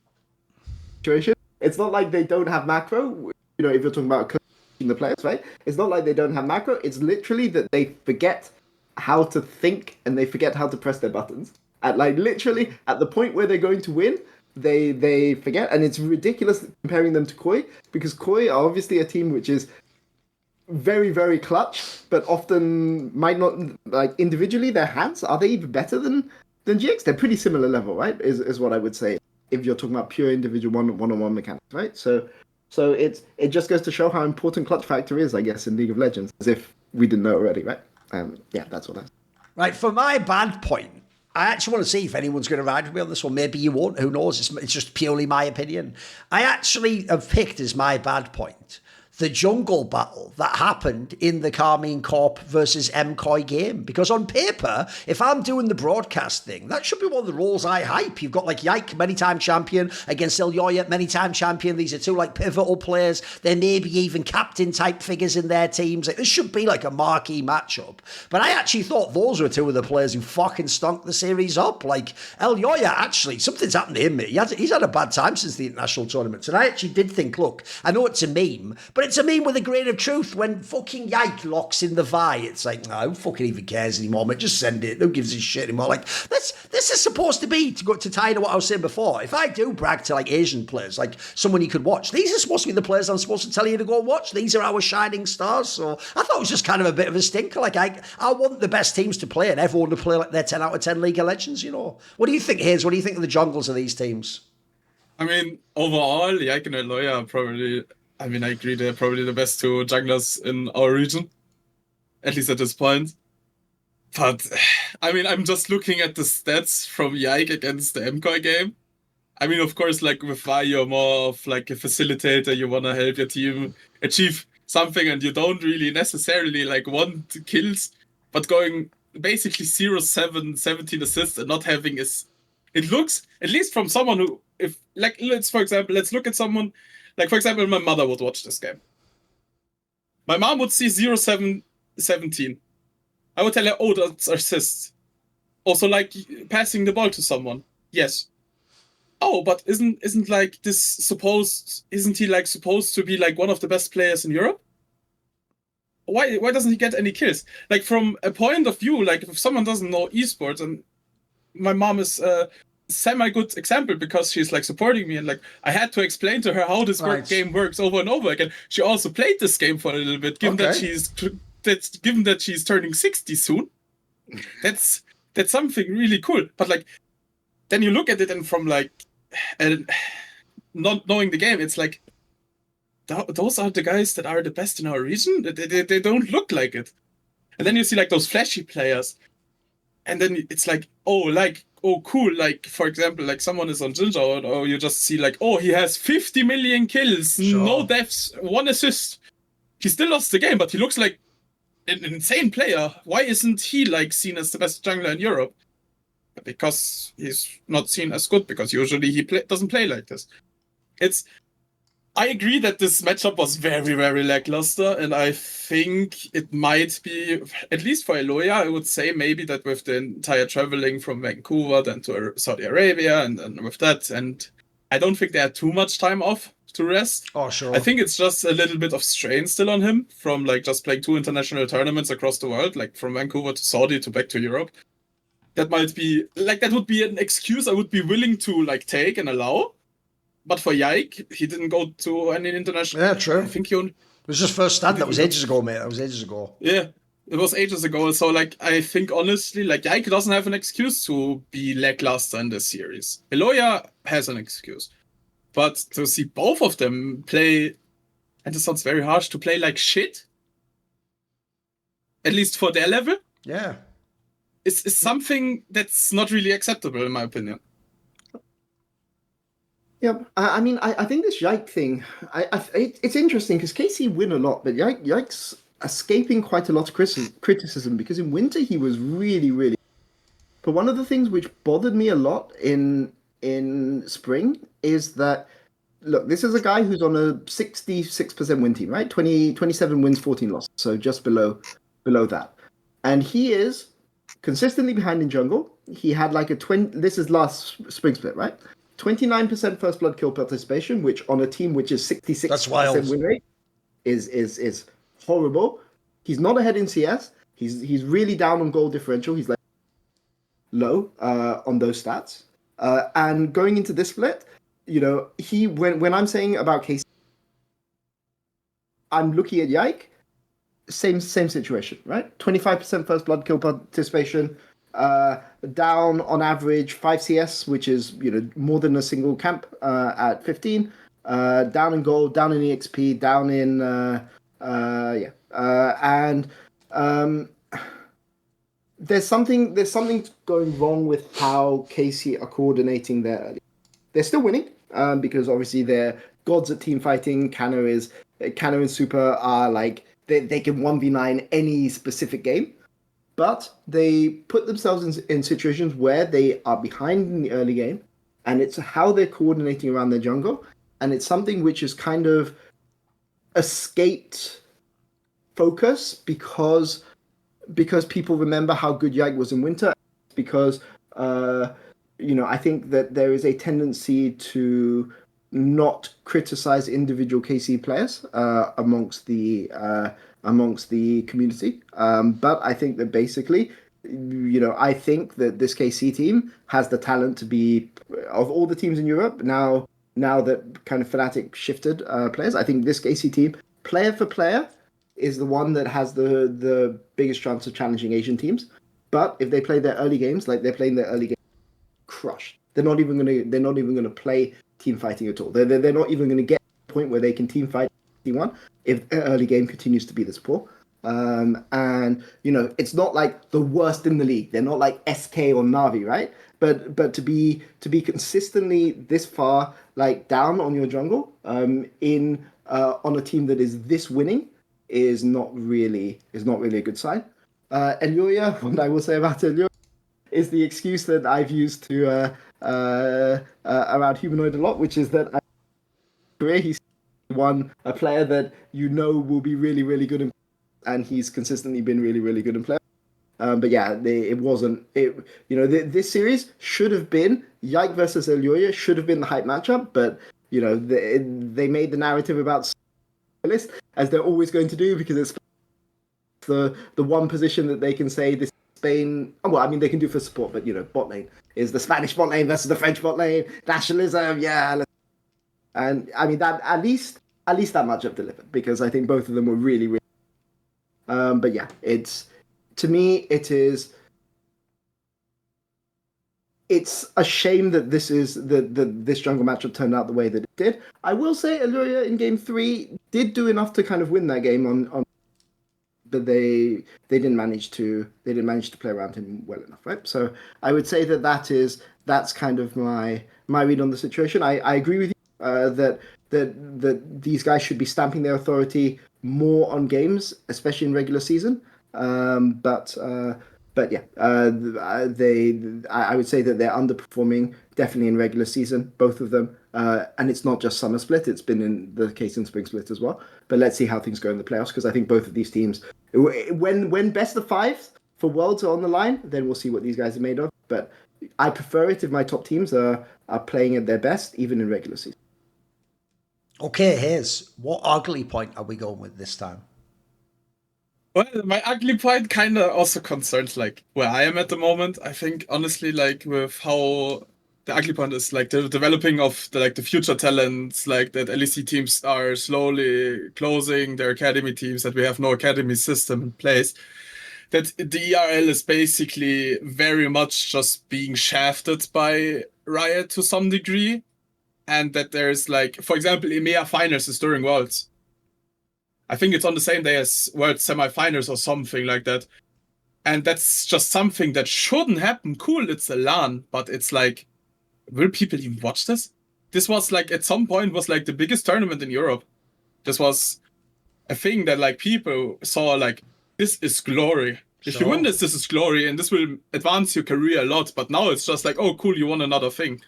situation. It's not like they don't have macro. If you're talking about coaching the players, right? It's not like they don't have macro. It's literally that they forget how to think and they forget how to press their buttons. Literally at the point where they're going to win, they forget, and it's ridiculous comparing them to KOI, because KOI are obviously a team which is very, very clutch, but often might not, individually their hands, are they even better than GX? They're pretty similar level, right? Is what I would say, if you're talking about pure individual one-on-one mechanics, right? So it just goes to show how important clutch factor is, I guess, in League of Legends, as if we didn't know already, right? Yeah, that's what I... Right, for my bad point, I actually want to see if anyone's going to ride with me on this one. Maybe you won't. Who knows? It's just purely my opinion. I actually have picked as my bad point the jungle battle that happened in the Carmine Corp versus MKOI game. Because on paper, if I'm doing the broadcast thing, that should be one of the roles I hype. You've got Yike, many-time champion, against Ilyoya, many-time champion. These are two pivotal players. There may be even captain-type figures in their teams. This should be a marquee matchup. But I actually thought those were two of the players who fucking stunk the series up. Ilyoya, actually, something's happened to him, mate. He's had a bad time since the international tournaments. And I actually did think, look, I know it's a meme, but it's a meme with a grain of truth. When fucking Yike locks in the Vi, it's no, who fucking even cares anymore, mate? Just send it. Who gives a shit anymore? This is supposed to be, to tie into what I was saying before, if I do brag to Asian players, someone you could watch, these are supposed to be the players I'm supposed to tell you to go and watch. These are our shining stars. So I thought it was just kind of a bit of a stinker. I want the best teams to play and everyone to play their 10 out of 10 League of Legends, What do you think, Haze? What do you think of the jungles of these teams? I mean, overall, Yike and Ilyoya are probably... I agree, they're probably the best two junglers in our region, at least at this point. But, I'm just looking at the stats from Yike against the MKOI game. Of course, with Vi, you're more of a facilitator, you want to help your team achieve something, and you don't really necessarily want kills, but going basically 0-7, 17 assists and not having it looks, at least from someone who, if, let's look at someone. For example, my mother would watch this game. My mom would see 0-7, 17. I would tell her, oh, that's assist. Also, passing the ball to someone. Yes. Oh, but isn't this supposed... Isn't he, supposed to be, one of the best players in Europe? Why doesn't he get any kills? From a point of view, if someone doesn't know esports, and my mom is... semi-good example, because she's supporting me, and I had to explain to her how this game works over and over again. She also played this game for a little bit, given that she's turning 60 soon. That's something really cool. But then you look at it, and from not knowing the game, it's those are the guys that are the best in our region. They don't look like it. And then you see those flashy players, and then it's oh, cool, for example, someone is on Ginger, or you just see, oh, he has 50 million kills, sure. No deaths, 1 assist. He still lost the game, but he looks like an insane player. Why isn't he, seen as the best jungler in Europe? Because he's not seen as good, because usually he doesn't play like this. I agree that this matchup was very, very lackluster, and I think it might be, at least for Ilyoya, I would say maybe that with the entire traveling from Vancouver then to Saudi Arabia, and with that, and I don't think they had too much time off to rest. Oh, sure. I think it's just a little bit of strain still on him from just playing 2 international tournaments across the world, from Vancouver to Saudi to back to Europe. That might be, that would be an excuse I would be willing to take and allow. But for Yike, he didn't go to any international... Yeah, true. I think he only... It was his first stand. That was ages ago, mate. That was ages ago. Yeah, it was ages ago. So, I think, honestly, Yike doesn't have an excuse to be lackluster in this series. Ilyoya has an excuse. But to see both of them play... And this sounds very harsh, to play shit, at least for their level... Yeah. Is something that's not really acceptable, in my opinion. Yeah, I think this Yike thing, it's interesting because KC win a lot, but Yike's escaping quite a lot of criticism because in winter he was really, really... But one of the things which bothered me a lot in spring is that, look, this is a guy who's on a 66% win team, right? 27 wins, 14 losses, so just below that. And he is consistently behind in jungle. He had this is last spring split, right? 29% first blood kill participation, which on a team which is 66% win rate is horrible. He's not ahead in CS. He's really down on goal differential. He's like low on those stats. And going into this split, when I'm saying about KC, I'm looking at Yike. Same situation, right? 25% first blood kill participation, down on average 5 CS, which is more than a single camp at 15. Down in gold, down in EXP, down in and there's something going wrong with how KC are coordinating their. They're still winning because obviously they're gods at team fighting. Canna and Super are like they can 1v9 any specific game, but they put themselves in situations where they are behind in the early game, and it's how they're coordinating around their jungle, and it's something which is kind of escaped focus because people remember how good Yike was in winter, because I think that there is a tendency to not criticize individual KC players amongst the community, but I think that basically, I think that this KC team has the talent to be, of all the teams in Europe now that kind of Fnatic shifted players, I think this KC team, player for player, is the one that has the biggest chance of challenging Asian teams. But if they play their early games like they're playing their early games, crushed. They're not even gonna play team fighting at all. They're not even gonna get to the point where they can team fight T1 if the early game continues to be this poor. And it's not like the worst in the league. They're not like SK or Navi, right? But to be consistently this far like down on your jungle on a team that is this winning is not really a good sign. Eluria, what I will say about Eluria is the excuse that I've used to around Humanoid a lot, which is that he's a player that will be really, really good in, and he's consistently been really, really good in play. But yeah, it wasn't. This series should have been Yike versus Eluria, should have been the hype matchup, but they made the narrative about list, as they're always going to do, because it's the one position that they can say this Spain. Well, I mean they can do for support, but bot lane is the Spanish bot lane versus the French bot lane. Nationalism, yeah. And I mean that at least that much I've delivered, because I think both of them were really, really. But yeah, to me it's a shame that this jungle matchup turned out the way that it did. I will say Eluria in game 3 did do enough to kind of win that game on but they didn't manage to play around him well enough, right? So I would say that's kind of my read on the situation. I agree with you that these guys should be stamping their authority more on games, especially in regular season. But yeah, I would say that they're underperforming definitely in regular season, both of them. And it's not just summer split; it's been in the case in spring split as well. But let's see how things go in the playoffs, because I think both of these teams, when best of fives for Worlds are on the line, then we'll see what these guys are made of. But I prefer it if my top teams are playing at their best, even in regular season. Okay, Haze, what ugly point are we going with this time? Well, my ugly point kind of also concerns like where I am at the moment. I think honestly, like with how the ugly point is like the developing of the future talents, like that LEC teams are slowly closing their academy teams, that we have no academy system in place. That the ERL is basically very much just being shafted by Riot to some degree, and that there's like, for example, EMEA finals is during Worlds. I think it's on the same day as World semifinals or something like that. And that's just something that shouldn't happen. Cool, it's a LAN, but it's like, will people even watch this? This was like, at some point, was like the biggest tournament in Europe. This was a thing that like people saw like, this is glory. If you win this is glory, and this will advance your career a lot. But now it's just like, oh, cool, you won another thing.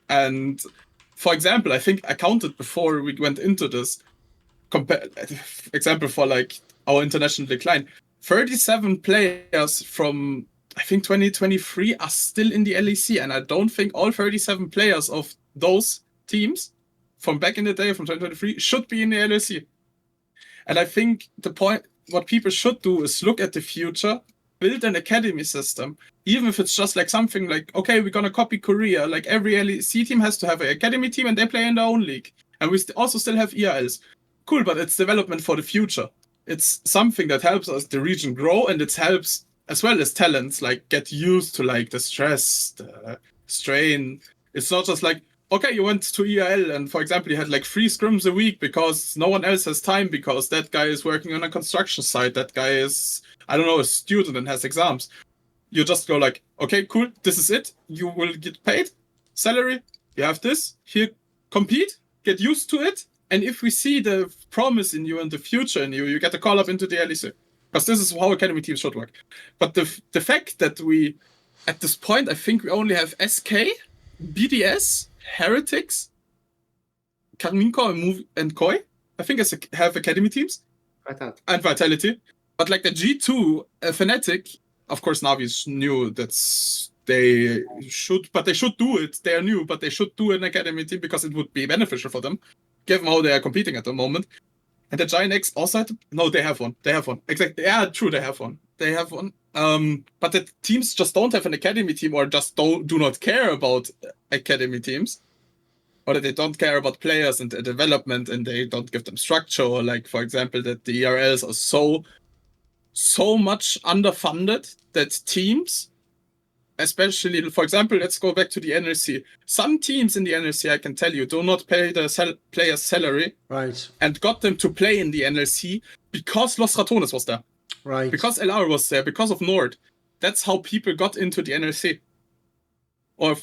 And for example, I think I counted before we went into this, example for like our international decline, 37 players from I think 2023 are still in the LEC, and I don't think all 37 players of those teams from back in the day, from 2023, should be in the LEC. And I think what people should do is look at the future, build an academy system, even if it's just like something like, okay, we're going to copy Korea. Like every LEC team has to have an academy team and they play in their own league. And we also still have ERLs. Cool, but it's development for the future. It's something that helps us, the region, grow, and it helps as well as talents like get used to like the stress, the strain. It's not just like, okay, you went to ERL and, for example, you had like 3 scrims a week because no one else has time because that guy is working on a construction site. That guy is, I don't know, a student and has exams. You just go like, okay, cool, this is it. You will get paid, salary, you have this, here, compete, get used to it. And if we see the promise in you and the future in you, you get a call up into the LEC. Because this is how academy teams should work. But the fact that we, at this point, I think we only have SK, BDS, Heretics, Karminko and Koi, I think have academy teams. And Vitality. But like the G2, Fnatic, of course Navi's new, they should do it. They are new, but they should do an academy team because it would be beneficial for them, given how they are competing at the moment. And the Giant X also they have one. Exactly. Yeah, true, they have one. But the teams just don't have an academy team or just do not care about academy teams. Or that they don't care about players and development and they don't give them structure. Or like, for example, that the ERLs are so much underfunded that teams, especially, for example, let's go back to the NLC. Some teams in the NLC, I can tell you, do not pay the player's salary. Right. And got them to play in the NLC because Los Ratones was there. Right. Because LR was there, because of Nord. That's how people got into the NLC. Or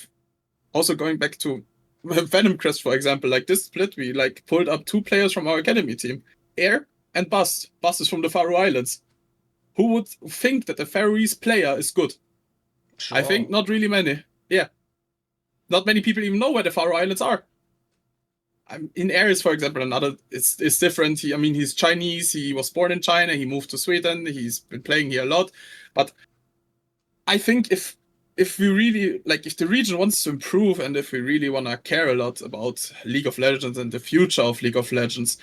also going back to Venomcrest, for example, like this split, we like pulled up 2 players from our academy team. Air and Bust. Bust is from the Faroe Islands. Who would think that a Faroese player is good? Sure. I think not really many. Yeah. Not many people even know where the Faroe Islands are. In Ares, for example, it's different. He's Chinese. He was born in China. He moved to Sweden. He's been playing here a lot. But I think if we really, like, if the region wants to improve and if we really want to care a lot about League of Legends and the future of League of Legends,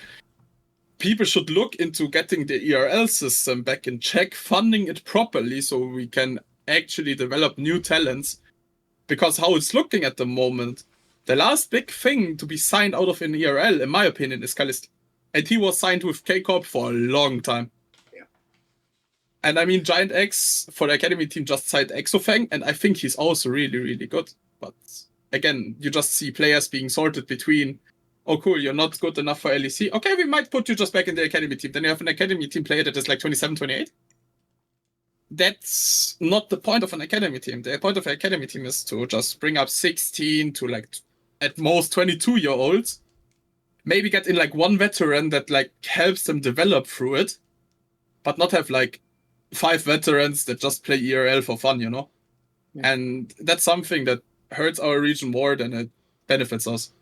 people should look into getting the ERL system back in check, funding it properly so we can actually develop new talents. Because how it's looking at the moment, the last big thing to be signed out of an ERL, in my opinion, is Kalist. And he was signed with K-Corp for a long time. Yeah. And Giant X for the academy team just signed Exofang, and I think he's also really, really good. But again, you just see players being sorted between, oh cool, you're not good enough for LEC. Okay, we might put you just back in the academy team. Then you have an academy team player that is like 27, 28. That's not the point of an academy team. The point of an academy team is to just bring up 16 to like at most 22-year-olds. Maybe get in like one veteran that like helps them develop through it, but not have like 5 veterans that just play ERL for fun, you know? Yeah. And that's something that hurts our region more than it benefits us.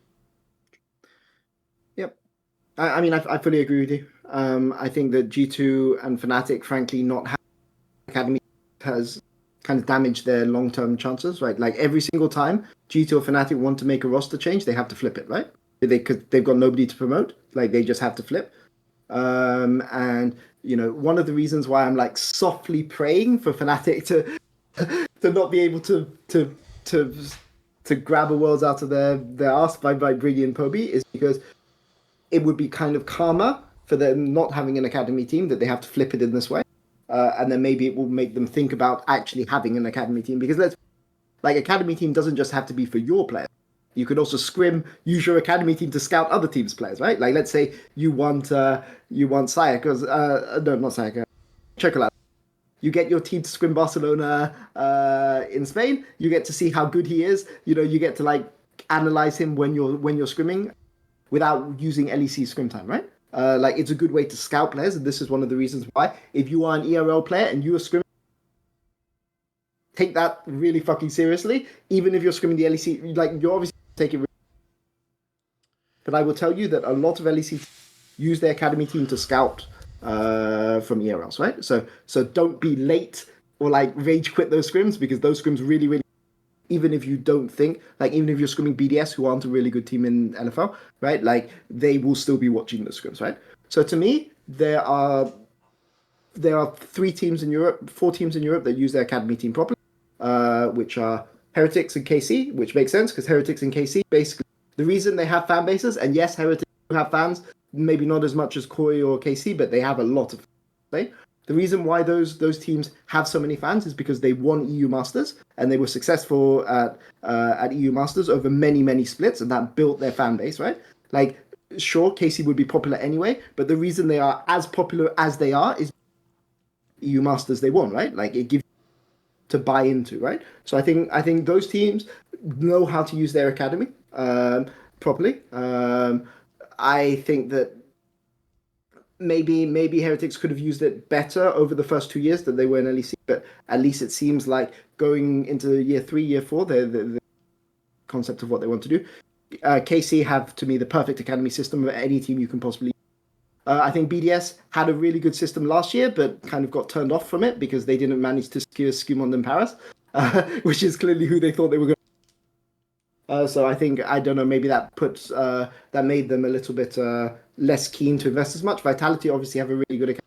Yep. I fully agree with you. I think that G2 and Fnatic, frankly, not having academy has kind of damaged their long-term chances, right? Like every single time G2 or Fnatic want to make a roster change, they have to flip it, right? They've got nobody to promote, like they just have to flip. And one of the reasons why I'm like softly praying for Fnatic to not be able to grab a worlds out of their ass by bringing in Poby is because it would be kind of karma for them not having an academy team that they have to flip it in this way. And then maybe it will make them think about actually having an academy team, because academy team doesn't just have to be for your players. You could also use your academy team to scout other teams' players, right? Like let's say you want Sayek, not Sayek, Chocolate. You get your team to scrim Barcelona in Spain. You get to see how good he is. You get to like analyze him when you're scrimming without using LEC scrim time, right? It's a good way to scout players, and this is one of the reasons why, if you are an ERL player and you are scrimming, take that really fucking seriously. Even if you're scrimming the LEC, like you're obviously taking it. But I will tell you that a lot of LEC use their academy team to scout from ERLs, right? So don't be late or like rage quit those scrims, because those scrims really, really, even if you don't think, like, even if you're scrimming BDS, who aren't a really good team in LFL, right? Like, they will still be watching the scrims, right? So to me, there are 4 teams in Europe that use their academy team properly, which are Heretics and KC, which makes sense because Heretics and KC, basically, the reason they have fan bases, and yes, Heretics have fans, maybe not as much as KOI or KC, but they have a lot of fans, right? The reason why those teams have so many fans is because they won EU Masters and they were successful at EU Masters over many splits, and that built their fan base, right? Like, sure, KC would be popular anyway, but the reason they are as popular as they are is EU Masters they won, right? Like, it gives you to buy into, right? So I think those teams know how to use their academy properly. I think that maybe Heretics could have used it better over the first 2 years that they were in LEC, but at least it seems like going into year 3, year 4, the concept of what they want to do. KC have, to me, the perfect academy system of any team you can possibly use. I think BDS had a really good system last year, but kind of got turned off from it because they didn't manage to secure Scumond and Paris, which is clearly who they thought they were going to. So I think, I don't know, maybe that made them a little bit less keen to invest as much. Vitality obviously have a really good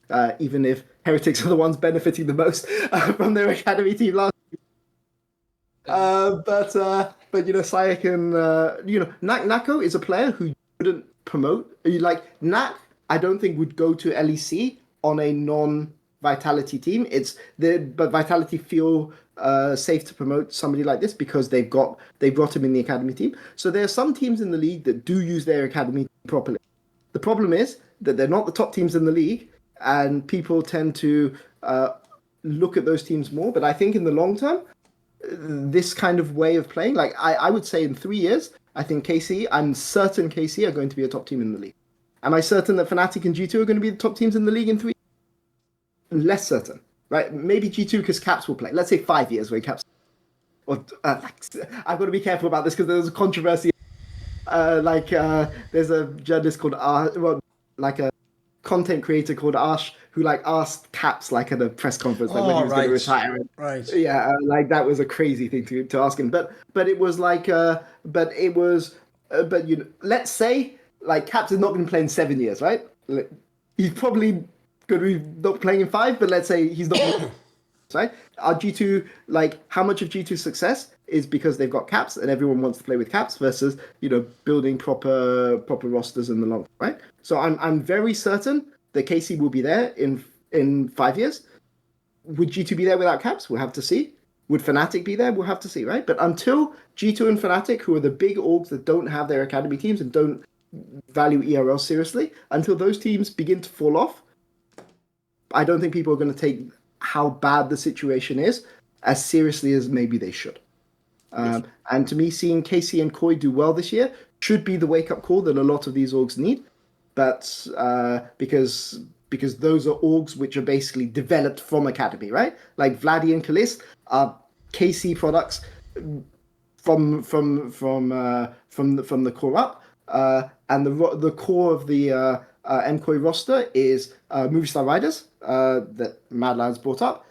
academy, even if Heretics are the ones benefiting the most from their academy team last year. But Sayek and Nako is a player who you wouldn't promote. Like, Nat, I don't think would go to LEC on a non-Vitality team. But Vitality feel safe to promote somebody like this because they've got him in the academy team. So there are some teams in the league that do use their academy properly. The problem is that they're not the top teams in the league, and people tend to look at those teams more. But I think in the long term, this kind of way of playing, like, I would say in 3 years, I think I'm certain KC are going to be a top team in the league. Am I certain that Fnatic and G2 are going to be the top teams in the league in 3 years? Less certain, right? Maybe G2 because Caps will play. Let's say 5 years where Caps... I've got to be careful about this because there's a controversy. There's a journalist called a content creator called Ash who asked Caps at a press conference when he was going to retire. Right. Yeah, that was a crazy thing to ask him. But let's say Caps is not going to play in 7 years, right? He's probably going to be not playing in 5, but let's say he's not. Right? Our G2, how much of G2's success is because they've got Caps and everyone wants to play with Caps versus, building proper rosters in the long run, right? So I'm very certain that KC will be there in 5 years. Would G2 be there without Caps? We'll have to see. Would Fnatic be there? We'll have to see, right? But until G2 and Fnatic, who are the big orgs that don't have their academy teams and don't value ERL seriously, until those teams begin to fall off, I don't think people are going to take how bad the situation is as seriously as maybe they should. And to me, seeing KC and KOI do well this year should be the wake-up call that a lot of these orgs need. But because those are orgs which are basically developed from academy, right? Like Vladdy and Kalist are KC products from the core up, and the core of the MKOI roster is Movistar Riders that Madlands brought up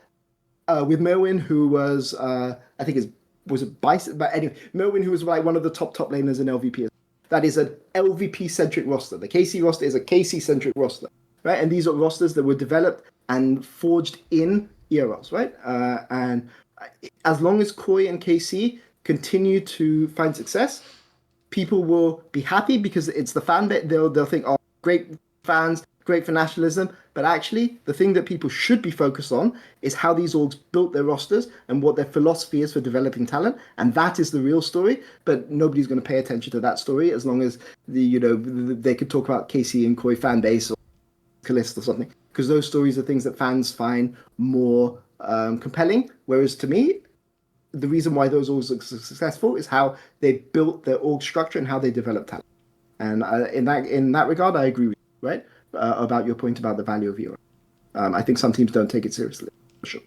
with Merwin, who was was a bicep, but anyway, Merwin, who was one of the top laners in LVP. That is an LVP centric roster. The KC roster is a KC centric roster, right? And these are rosters that were developed and forged in ERLs, right? And as long as KOI and KC continue to find success, people will be happy because it's the fan bit. They'll think, oh, great fans, great for nationalism. But actually, the thing that people should be focused on is how these orgs built their rosters and what their philosophy is for developing talent. And that is the real story. But nobody's going to pay attention to that story as long as they could talk about KC and KOI fan base or Kalist or something. Because those stories are things that fans find more compelling. Whereas to me, the reason why those orgs are successful is how they built their org structure and how they develop talent. And in that regard, I agree with you, right? About your point about the value of Europe. I think some teams don't take it seriously, for sure.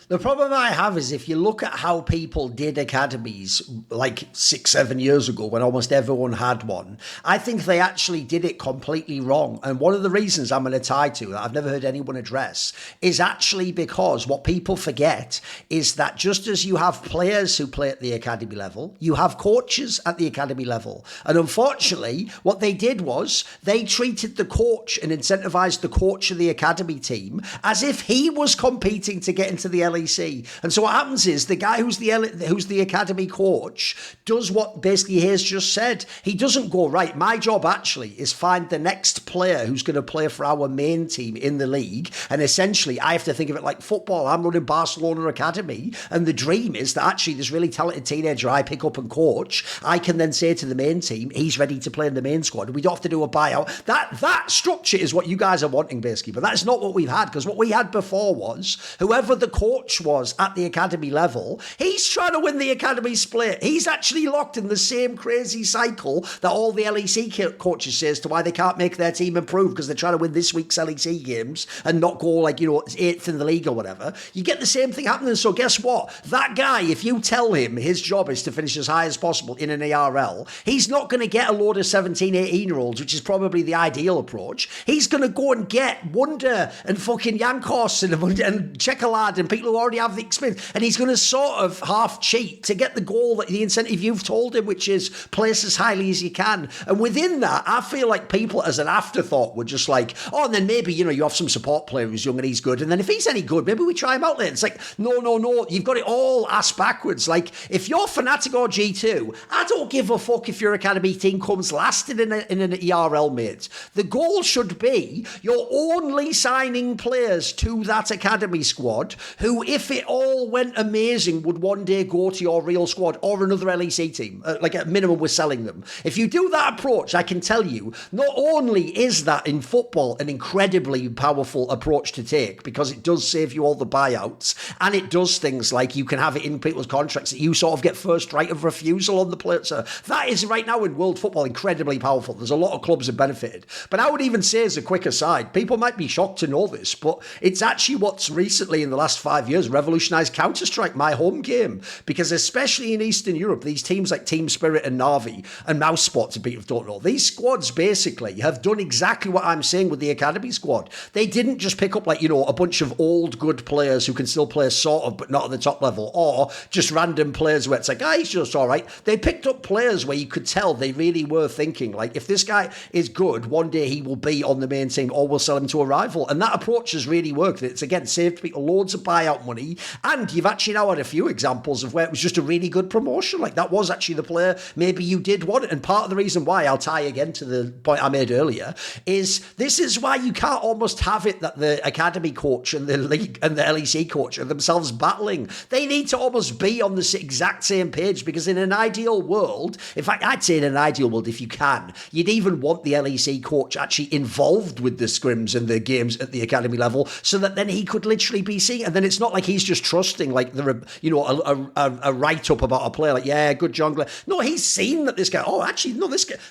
The problem I have is if you look at how people did academies like 6-7 years ago when almost everyone had one, I think they actually did it completely wrong. And one of the reasons I'm going to tie to that I've never heard anyone address is actually because what people forget is that just as you have players who play at the academy level, you have coaches at the academy level. And unfortunately, what they did was they treated the coach and incentivized the coach of the academy team as if he was competing to get into the LEC. And so what happens is the guy who's the academy coach does what basically Haze just said. He doesn't go, right, my job actually is find the next player who's going to play for our main team in the league. And essentially, I have to think of it like football. I'm running Barcelona Academy. And the dream is that actually this really talented teenager I pick up and coach, I can then say to the main team, he's ready to play in the main squad. We don't have to do a buyout. That structure is what you guys are wanting, basically. But that's not what we've had, because what we had before was whoever the coach was at the academy level, he's trying to win the academy split. He's actually locked in the same crazy cycle that all the LEC coaches say as to why they can't make their team improve, because they're trying to win this week's LEC games and not go like, 8th in the league or whatever. You get the same thing happening. So guess what? That guy, if you tell him his job is to finish as high as possible in an ARL, he's not going to get a load of 17, 18-year-olds, which is probably the ideal approach. He's going to go and get Wonder and fucking Yankos and Checkerlad and people who already have the experience, and he's going to sort of half cheat to get the goal, that the incentive you've told him, which is place as highly as you can. And within that, I feel like people as an afterthought were just like, oh, and then maybe, you have some support player who's young and he's good, and then if he's any good, maybe we try him out later. It's like, no, you've got it all ass backwards. Like, if you're Fnatic or G2, I don't give a fuck if your academy team comes last in an ERL, mate. The goal should be you're only signing players to that academy squad who, if it all went amazing, would one day go to your real squad or another LEC team. Like, at minimum, we're selling them. If you do that approach, I can tell you, not only is that in football an incredibly powerful approach to take, because it does save you all the buyouts, and it does things like you can have it in people's contracts that you sort of get first right of refusal on the player. So that is right now in world football incredibly powerful. There's a lot of clubs have benefited. But I would even say, as a quick aside, people might be shocked to know this, but it's actually what's recently in the last 5 years revolutionized Counter-Strike, my home game, because especially in Eastern Europe, these teams like Team Spirit and Na'Vi and Mousespot, to people who don't know, these squads basically have done exactly what I'm saying with the academy squad. They didn't just pick up a bunch of old good players who can still play sort of but not at the top level, or just random players where it's like, he's just all right. They picked up players where you could tell they really were thinking, like, if this guy is good, one day he will be on the main team, or we'll sell him to a rival. And that approach has really worked. It's, again, saved people loads of buyout money, and you've actually now had a few examples of where it was just a really good promotion. Like, that was actually the player maybe you did want. And part of the reason why, I'll tie again to the point I made earlier, is this is why you can't almost have it that the academy coach and the league and the LEC coach are themselves battling. They need to almost be on the exact same page, because in an ideal world, in fact, I'd say in an ideal world, if you can, you'd even want the LEC coach actually involved with the scrims and the games at the academy level, so that then he could literally be seeing, and then it's not like he's just trusting like a write-up about a player, like, yeah, good jungler. No, he's seen that this guy,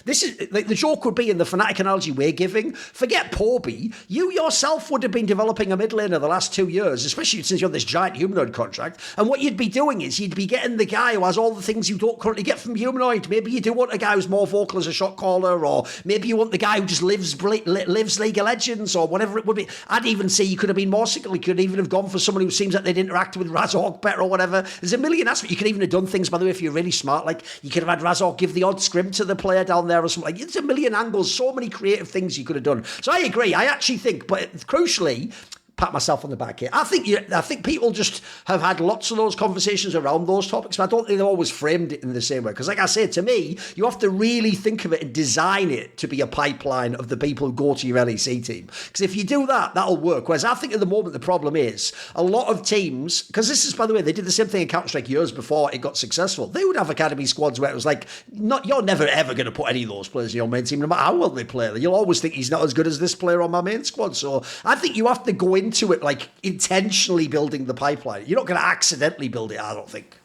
this is like, the joke would be, in the Fnatic analogy we're giving, forget Poby, you yourself would have been developing a mid laner the last 2 years, especially since you're on this giant humanoid contract, and what you'd be doing is you'd be getting the guy who has all the things you don't currently get from humanoid. Maybe you do want a guy who's more vocal as a shot caller, or maybe you want the guy who just lives League of Legends, or whatever it would be. I'd even say you could have been more cyclical. You could even have gone for someone who seems like they'd interact with Razork better or whatever. There's a million aspects. You could even have done things, by the way, if you're really smart, like you could have had Razork give the odd scrim to the player down there or something. Like, there's a million angles, so many creative things you could have done. So I agree. I actually think, but crucially, pat myself on the back here, I think people just have had lots of those conversations around those topics, but I don't think they've always framed it in the same way. Because like I said, to me, you have to really think of it and design it to be a pipeline of the people who go to your LEC team. Because if you do that, that'll work. Whereas I think at the moment the problem is a lot of teams, because this is, by the way, they did the same thing in Counter-Strike years before it got successful. They would have academy squads where it was like, you're never ever going to put any of those players in your main team, no matter how well they play. You'll always think he's not as good as this player on my main squad. So I think you have to go into it like intentionally building the pipeline. You're not going to accidentally build it, I don't think.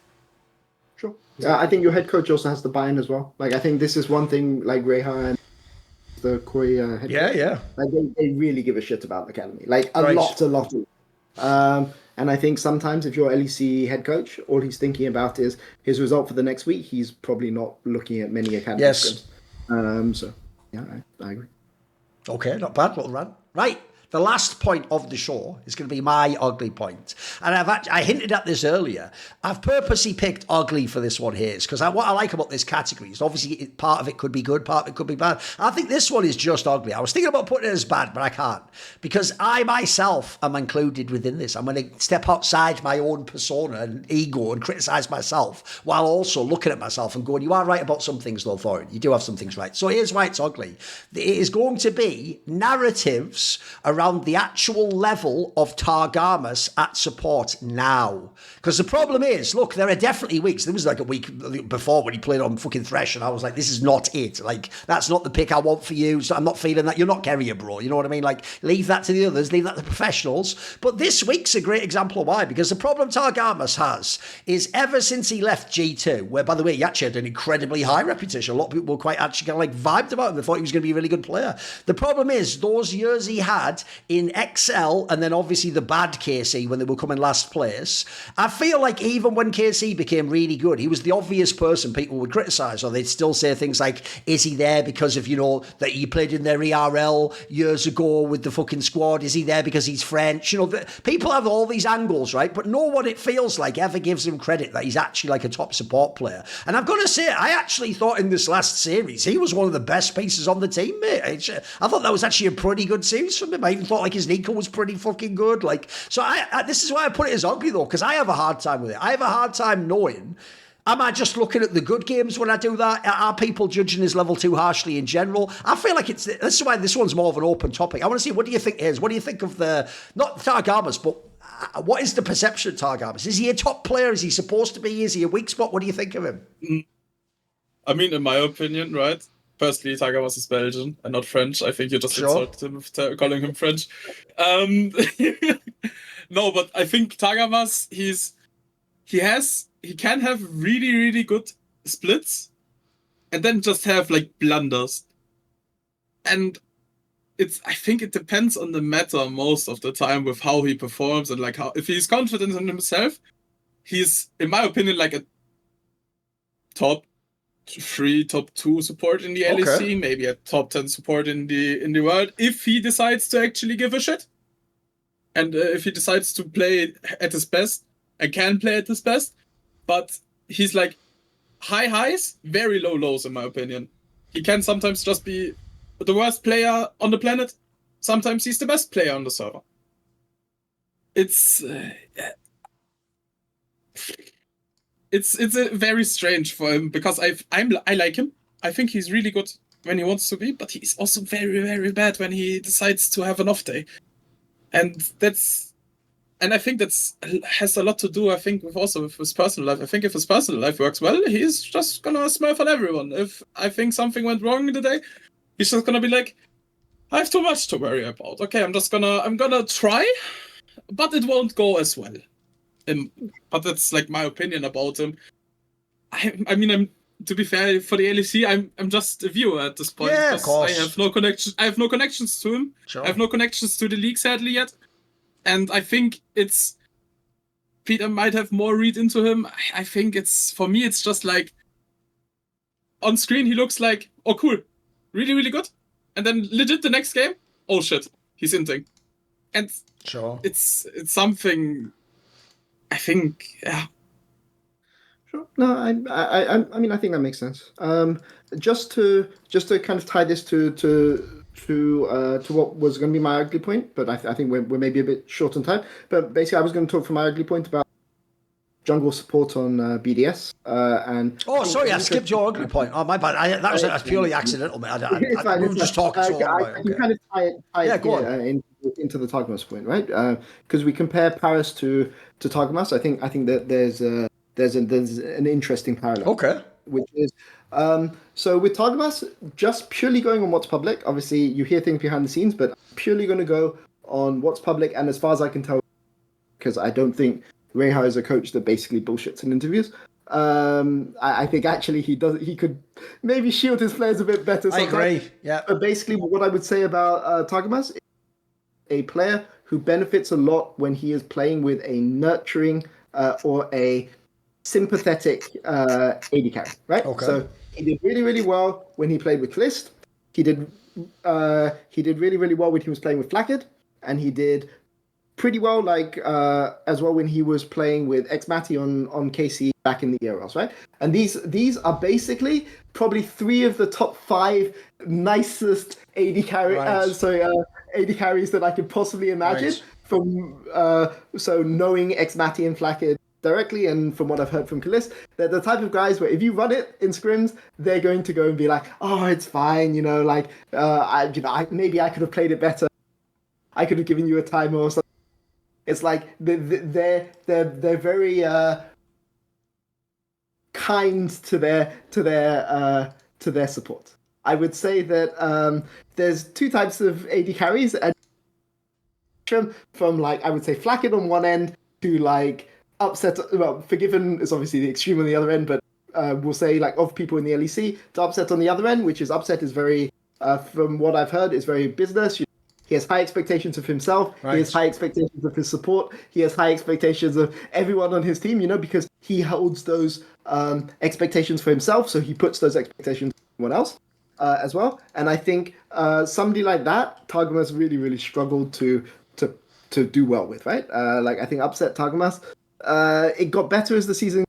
Sure. I think your head coach also has to buy in as well. Like, I think this is one thing, like Reha and the Koi head coach. Yeah. Like, they really give a shit about the academy. Like, a lot. And I think sometimes if you're LEC head coach, all he's thinking about is his result for the next week. He's probably not looking at many academy scrims. So, yeah, I agree. Okay, not bad, little rant. Right. The last point of the show is going to be my ugly point. And I hinted at this earlier. I've purposely picked ugly for this one here because what I like about this category is obviously part of it could be good, part of it could be bad. I think this one is just ugly. I was thinking about putting it as bad, but I can't because I myself am included within this. I'm going to step outside my own persona and ego and criticize myself while also looking at myself and going, you are right about some things though, Thorin. You do have some things right. So here's why it's ugly. It is going to be narratives around the actual level of Targamas at support now. Because the problem is, look, there are definitely weeks. There was like a week before when he played on fucking Thresh, and I was like, this is not it. Like, that's not the pick I want for you. So I'm not feeling that. You're not carrier, bro. You know what I mean? Like, leave that to the others. Leave that to the professionals. But this week's a great example of why. Because the problem Targamas has is ever since he left G2, where, by the way, he actually had an incredibly high reputation. A lot of people were quite actually kind of like vibed about him. They thought he was going to be a really good player. The problem is, those years he had in XL and then obviously the bad KC when they were coming last place, I feel like even when KC became really good, he was the obvious person people would criticise, or they'd still say things like, is he there because of, you know, that he played in their ERL years ago with the fucking squad? Is he there because he's French? You know, people have all these angles, right? But no one, it feels like, ever gives him credit that he's actually like a top support player. And I've got to say, I actually thought in this last series, he was one of the best pieces on the team, mate. I thought that was actually a pretty good series from him. I even thought like his Nico was pretty fucking good. Like, so I this is why I put it as ugly though, because I have a hard time with it. I have a hard time knowing, am I just looking at the good games when I do that? Are people judging his level too harshly in general? I feel like this is why this one's more of an open topic. I want to see, what do you think is? What do you think of not Targamas, but what is the perception of Targamas? Is he a top player? Is he supposed to be? Is he a weak spot? What do you think of him? I mean, in my opinion, right? Firstly, Targamas is Belgian and not French. I think you just insulted him with calling him French. No, but I think Targamas, he can have really, really good splits and then just have like blunders. And I think it depends on the meta most of the time with how he performs and like how, if he's confident in himself, he's, in my opinion, like a top 3, top 2 support in the LEC, maybe a top 10 support in the world, if he decides to actually give a shit. And if he decides to play at his best and can play at his best. But he's like high highs, very low lows, in my opinion. He can sometimes just be the worst player on the planet. Sometimes he's the best player on the server. It's a very strange for him because I like him. I think he's really good when he wants to be, but he's also very, very bad when he decides to have an off day. And I think has a lot to do, I think, with his personal life. I think if his personal life works well, he's just gonna smurf on everyone. If I think something went wrong today, he's just gonna be like, I have too much to worry about. Okay, I'm gonna try, but it won't go as well. But that's like my opinion about him. I mean, to be fair, for the LEC, I'm just a viewer at this point. Yeah, of course. I have no connection. I have no connections to him. Sure. I have no connections to the league, sadly, yet. And I think Peter might have more read into him. I think for me, it's just like, on screen, he looks like, oh, cool, really, really good. And then legit the next game, oh shit, he's inting. And sure, it's something, I think, yeah. Sure. No, I mean, I think that makes sense. Just to kind of tie this to what was going to be my ugly point, but I think we're maybe a bit short on time. But basically, I was going to talk from my ugly point about jungle support on BDS. Sorry, I skipped your ugly point. Oh, my bad. That's purely accidental, mate. We were just talking so long. I can kind of tie it into the Targamas point, right? Because we compare Paris to Targamas. I think that there's an interesting parallel. Okay. Which is so with Targamas, just purely going on what's public. Obviously, you hear things behind the scenes, but purely going to go on what's public. And as far as I can tell, because I don't think Reha is a coach that basically bullshits in interviews. I think actually he could maybe shield his players a bit better. I agree. Yeah. But basically, what I would say about Targamas is a player who benefits a lot when he is playing with a nurturing or a sympathetic AD carry, right? Okay. So he did really, really well when he played with Kalist. He did really, really well when he was playing with Flakked, and he did pretty well as well when he was playing with Xmati on KC back in the ERLs, right? And these are basically probably 3 of the top 5 nicest AD carries that I could possibly imagine. Right. From so knowing Xmati and Flakked directly, and from what I've heard from Kalist, they're the type of guys where if you run it in scrims, they're going to go and be like, "Oh, it's fine," maybe I could have played it better. I could have given you a timer or something. It's like they're very kind to their support. I would say that there's 2 types of AD carries, and from I would say Flakked on one end to Upset. Well, Forgiven is obviously the extreme on the other end, but we'll say of people in the LEC to Upset on the other end, which is Upset is very, from what I've heard, is very business. He has high expectations of himself. Right. He has high expectations of his support. He has high expectations of everyone on his team, because he holds those expectations for himself. So he puts those expectations on everyone else as well. And I think somebody like that, Targamas really, really struggled to do well with, right? I think Upset Targamas, it got better as the season,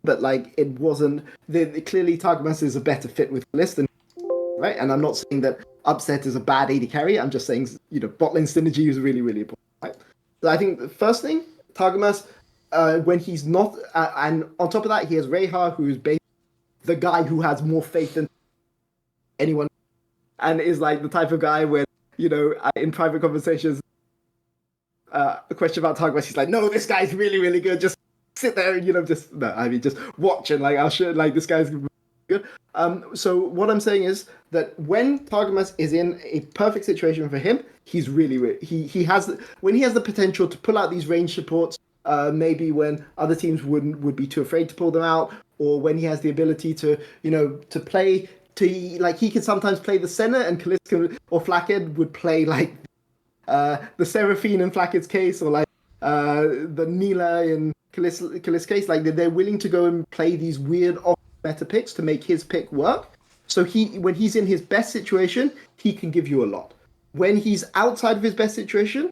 but it wasn't. Clearly, Targamas is a better fit with Kalist than, right? And I'm not saying that Upset is a bad AD carry. I'm just saying, bot lane synergy is really, really important, right? So I think the first thing, Targamas, when he's not, and on top of that, he has Rehar, who is basically the guy who has more faith than anyone, and is the type of guy where, in private conversations, a question about Targamas, he's like, "No, this guy's really, really good. Just sit there and, just watch and I'll show this guy's good." So what I'm saying is that when Targamas is in a perfect situation for him, he's really he has the potential to pull out these range supports, maybe when other teams would be too afraid to pull them out, or when he has the ability to to play he can sometimes play the center, and Kalist or Flakked would play the Seraphine in Flacked's case, or the Nila in Kalist's case. They're willing to go and play these weird meta picks to make his pick work. So when he's in his best situation, he can give you a lot. When he's outside of his best situation,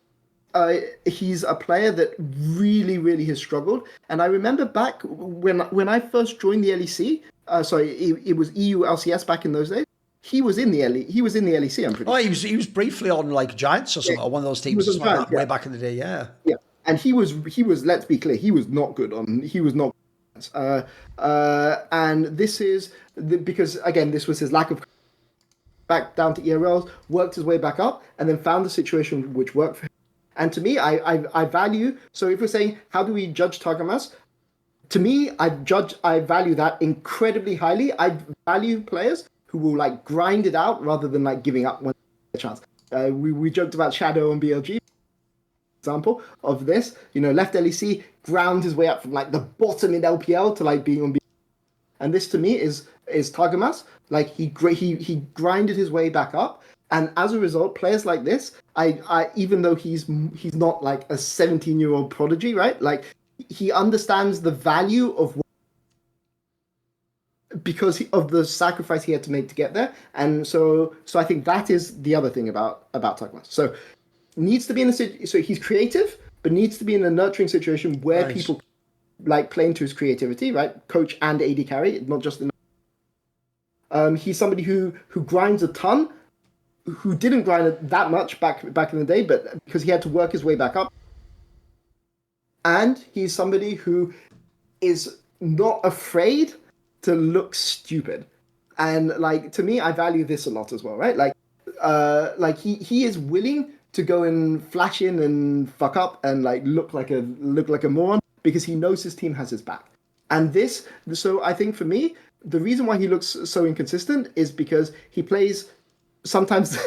he's a player that really, really has struggled. And I remember back when I first joined the LEC, it was EU LCS back in those days. He was in the LEC. I'm pretty. Oh, he was briefly on Giants or something, or one of those teams Giants, way back in the day. Yeah. Yeah, and he was. Let's be clear, he was not good on. He was not. And this is because again, this was his lack of back down to ERLs, worked his way back up, and then found a situation which worked for him. And to me, I value. So if we're saying how do we judge Targamas, to me, I value that incredibly highly. I value players who will grind it out rather than giving up when a chance. We joked about Shadow and BLG. Example of this, left LEC, ground his way up from the bottom in LPL to being on BLG. And this to me is Targamas. He grinded his way back up, and as a result, players like this, I even though he's not a 17-year-old prodigy, right? He understands the value of because of the sacrifice he had to make to get there. And so I think that is the other thing about Targamas. So needs to be so he's creative, but needs to be in a nurturing situation where people play into his creativity, right? Coach and AD carry, not just in. He's somebody who grinds a ton, who didn't grind it that much back in the day, but because he had to work his way back up. And he's somebody who is not afraid to look stupid. And to me, I value this a lot as well, right? He is willing to go and flash in and fuck up and look like a moron because he knows his team has his back. And so I think for me, the reason why he looks so inconsistent is because he plays sometimes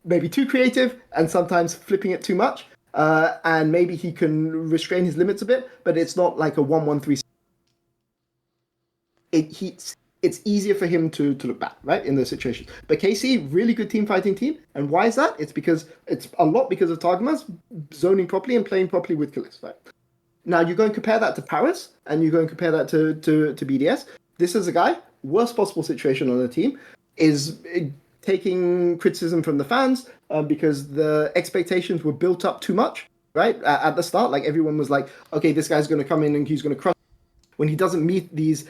maybe too creative and sometimes flipping it too much. And maybe he can restrain his limits a bit, but it's not like a 1-1-3. it's easier for him to look back, right, in those situations. But KC, really good team fighting team. And why is that? It's a lot because of Targamas zoning properly and playing properly with Kalist, right? Now, you go and compare that to Paris, and you go and compare that to BDS. This is a guy, worst possible situation on the team, is taking criticism from the fans because the expectations were built up too much, right? At the start, like everyone was like, okay, this guy's going to come in and he's going to crush. When he doesn't meet these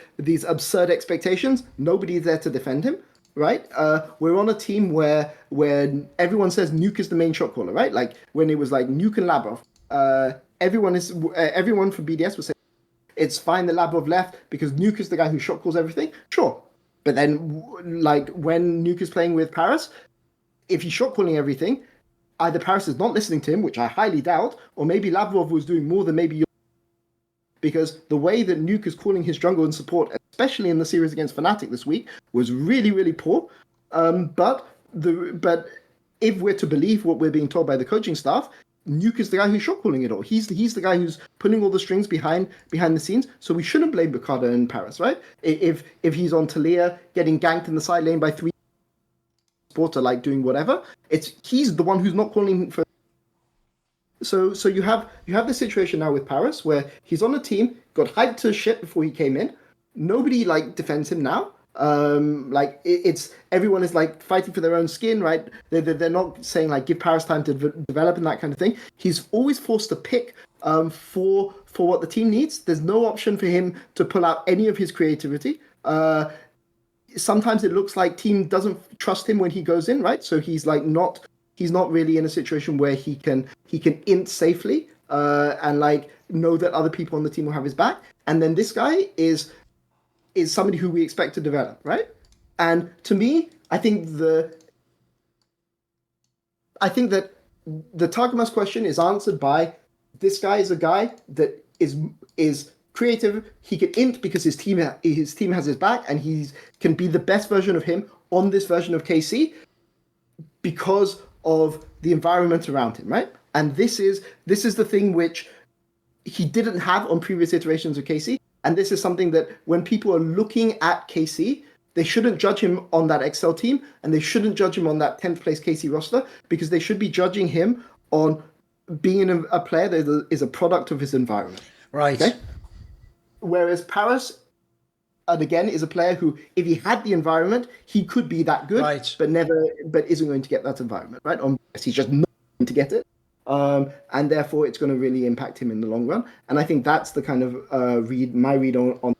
absurd expectations, nobody's there to defend him, right? We're on a team where everyone says Nuke is the main shot caller, right? Like when it was like Nuke and Labrov, everyone from BDS was saying it's fine that Labrov left because Nuke is the guy who shot calls everything. Sure, but then like when Nuke is playing with Paris, if he's shot calling everything, either Paris is not listening to him, which I highly doubt, or maybe Lavrov was doing more than maybe. Because the way that Nuke is calling his jungle and support, especially in the series against Fnatic this week, was really, really poor. But if we're to believe what we're being told by the coaching staff, Nuke is the guy who's shot calling it all. He's the guy who's pulling all the strings behind the scenes. So we shouldn't blame Bukada in Paris, right? If he's on Talia getting ganked in the side lane by 3 supporter, like doing whatever, he's the one who's not calling for. So you have this situation now with Paris where he's on a team, got hyped to shit before he came in. Nobody like defends him now. It's everyone is like fighting for their own skin, right? They're not saying like give Paris time to develop and that kind of thing. He's always forced to pick for what the team needs. There's no option for him to pull out any of his creativity. Sometimes it looks like team doesn't trust him when he goes in, right? So he's not really in a situation where he can int safely and like know that other people on the team will have his back. And then this guy is somebody who we expect to develop, right? And to me, I think that the Targamas question is answered by this guy is a guy that is creative. He can int because his team has his back, and he can be the best version of him on this version of KC because of the environment around him, right? And this is the thing which he didn't have on previous iterations of KC. And this is something that when people are looking at KC, they shouldn't judge him on that Excel team, and they shouldn't judge him on that 10th place KC roster, because they should be judging him on being a player that is a product of his environment. Right. Okay? Whereas Paris, and again, is a player who, if he had the environment, he could be that good, right, but isn't going to get that environment, right? He's just not going to get it. And therefore it's going to really impact him in the long run. And I think that's the kind of my read on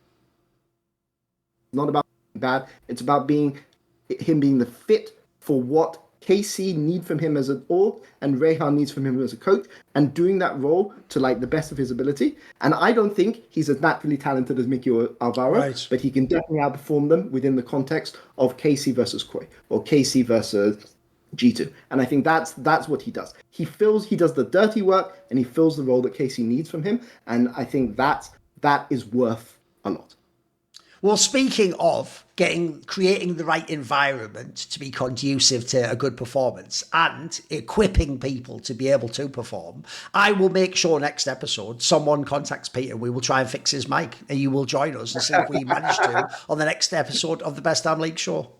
not about being bad. It's about him being the fit for what KC need from him as an org and Rehan needs from him as a coach, and doing that role to like the best of his ability. And I don't think he's as naturally talented as Mickey or Alvaro, right, but he can definitely outperform them within the context of KC versus Koi or KC versus G2. And I think that's what he does. He does the dirty work, and he fills the role that KC needs from him. And I think that is worth a lot. Well, speaking of creating the right environment to be conducive to a good performance and equipping people to be able to perform, I will make sure next episode someone contacts Peter. We will try and fix his mic, and you will join us and see if we manage to on the next episode of the Best Damn League show.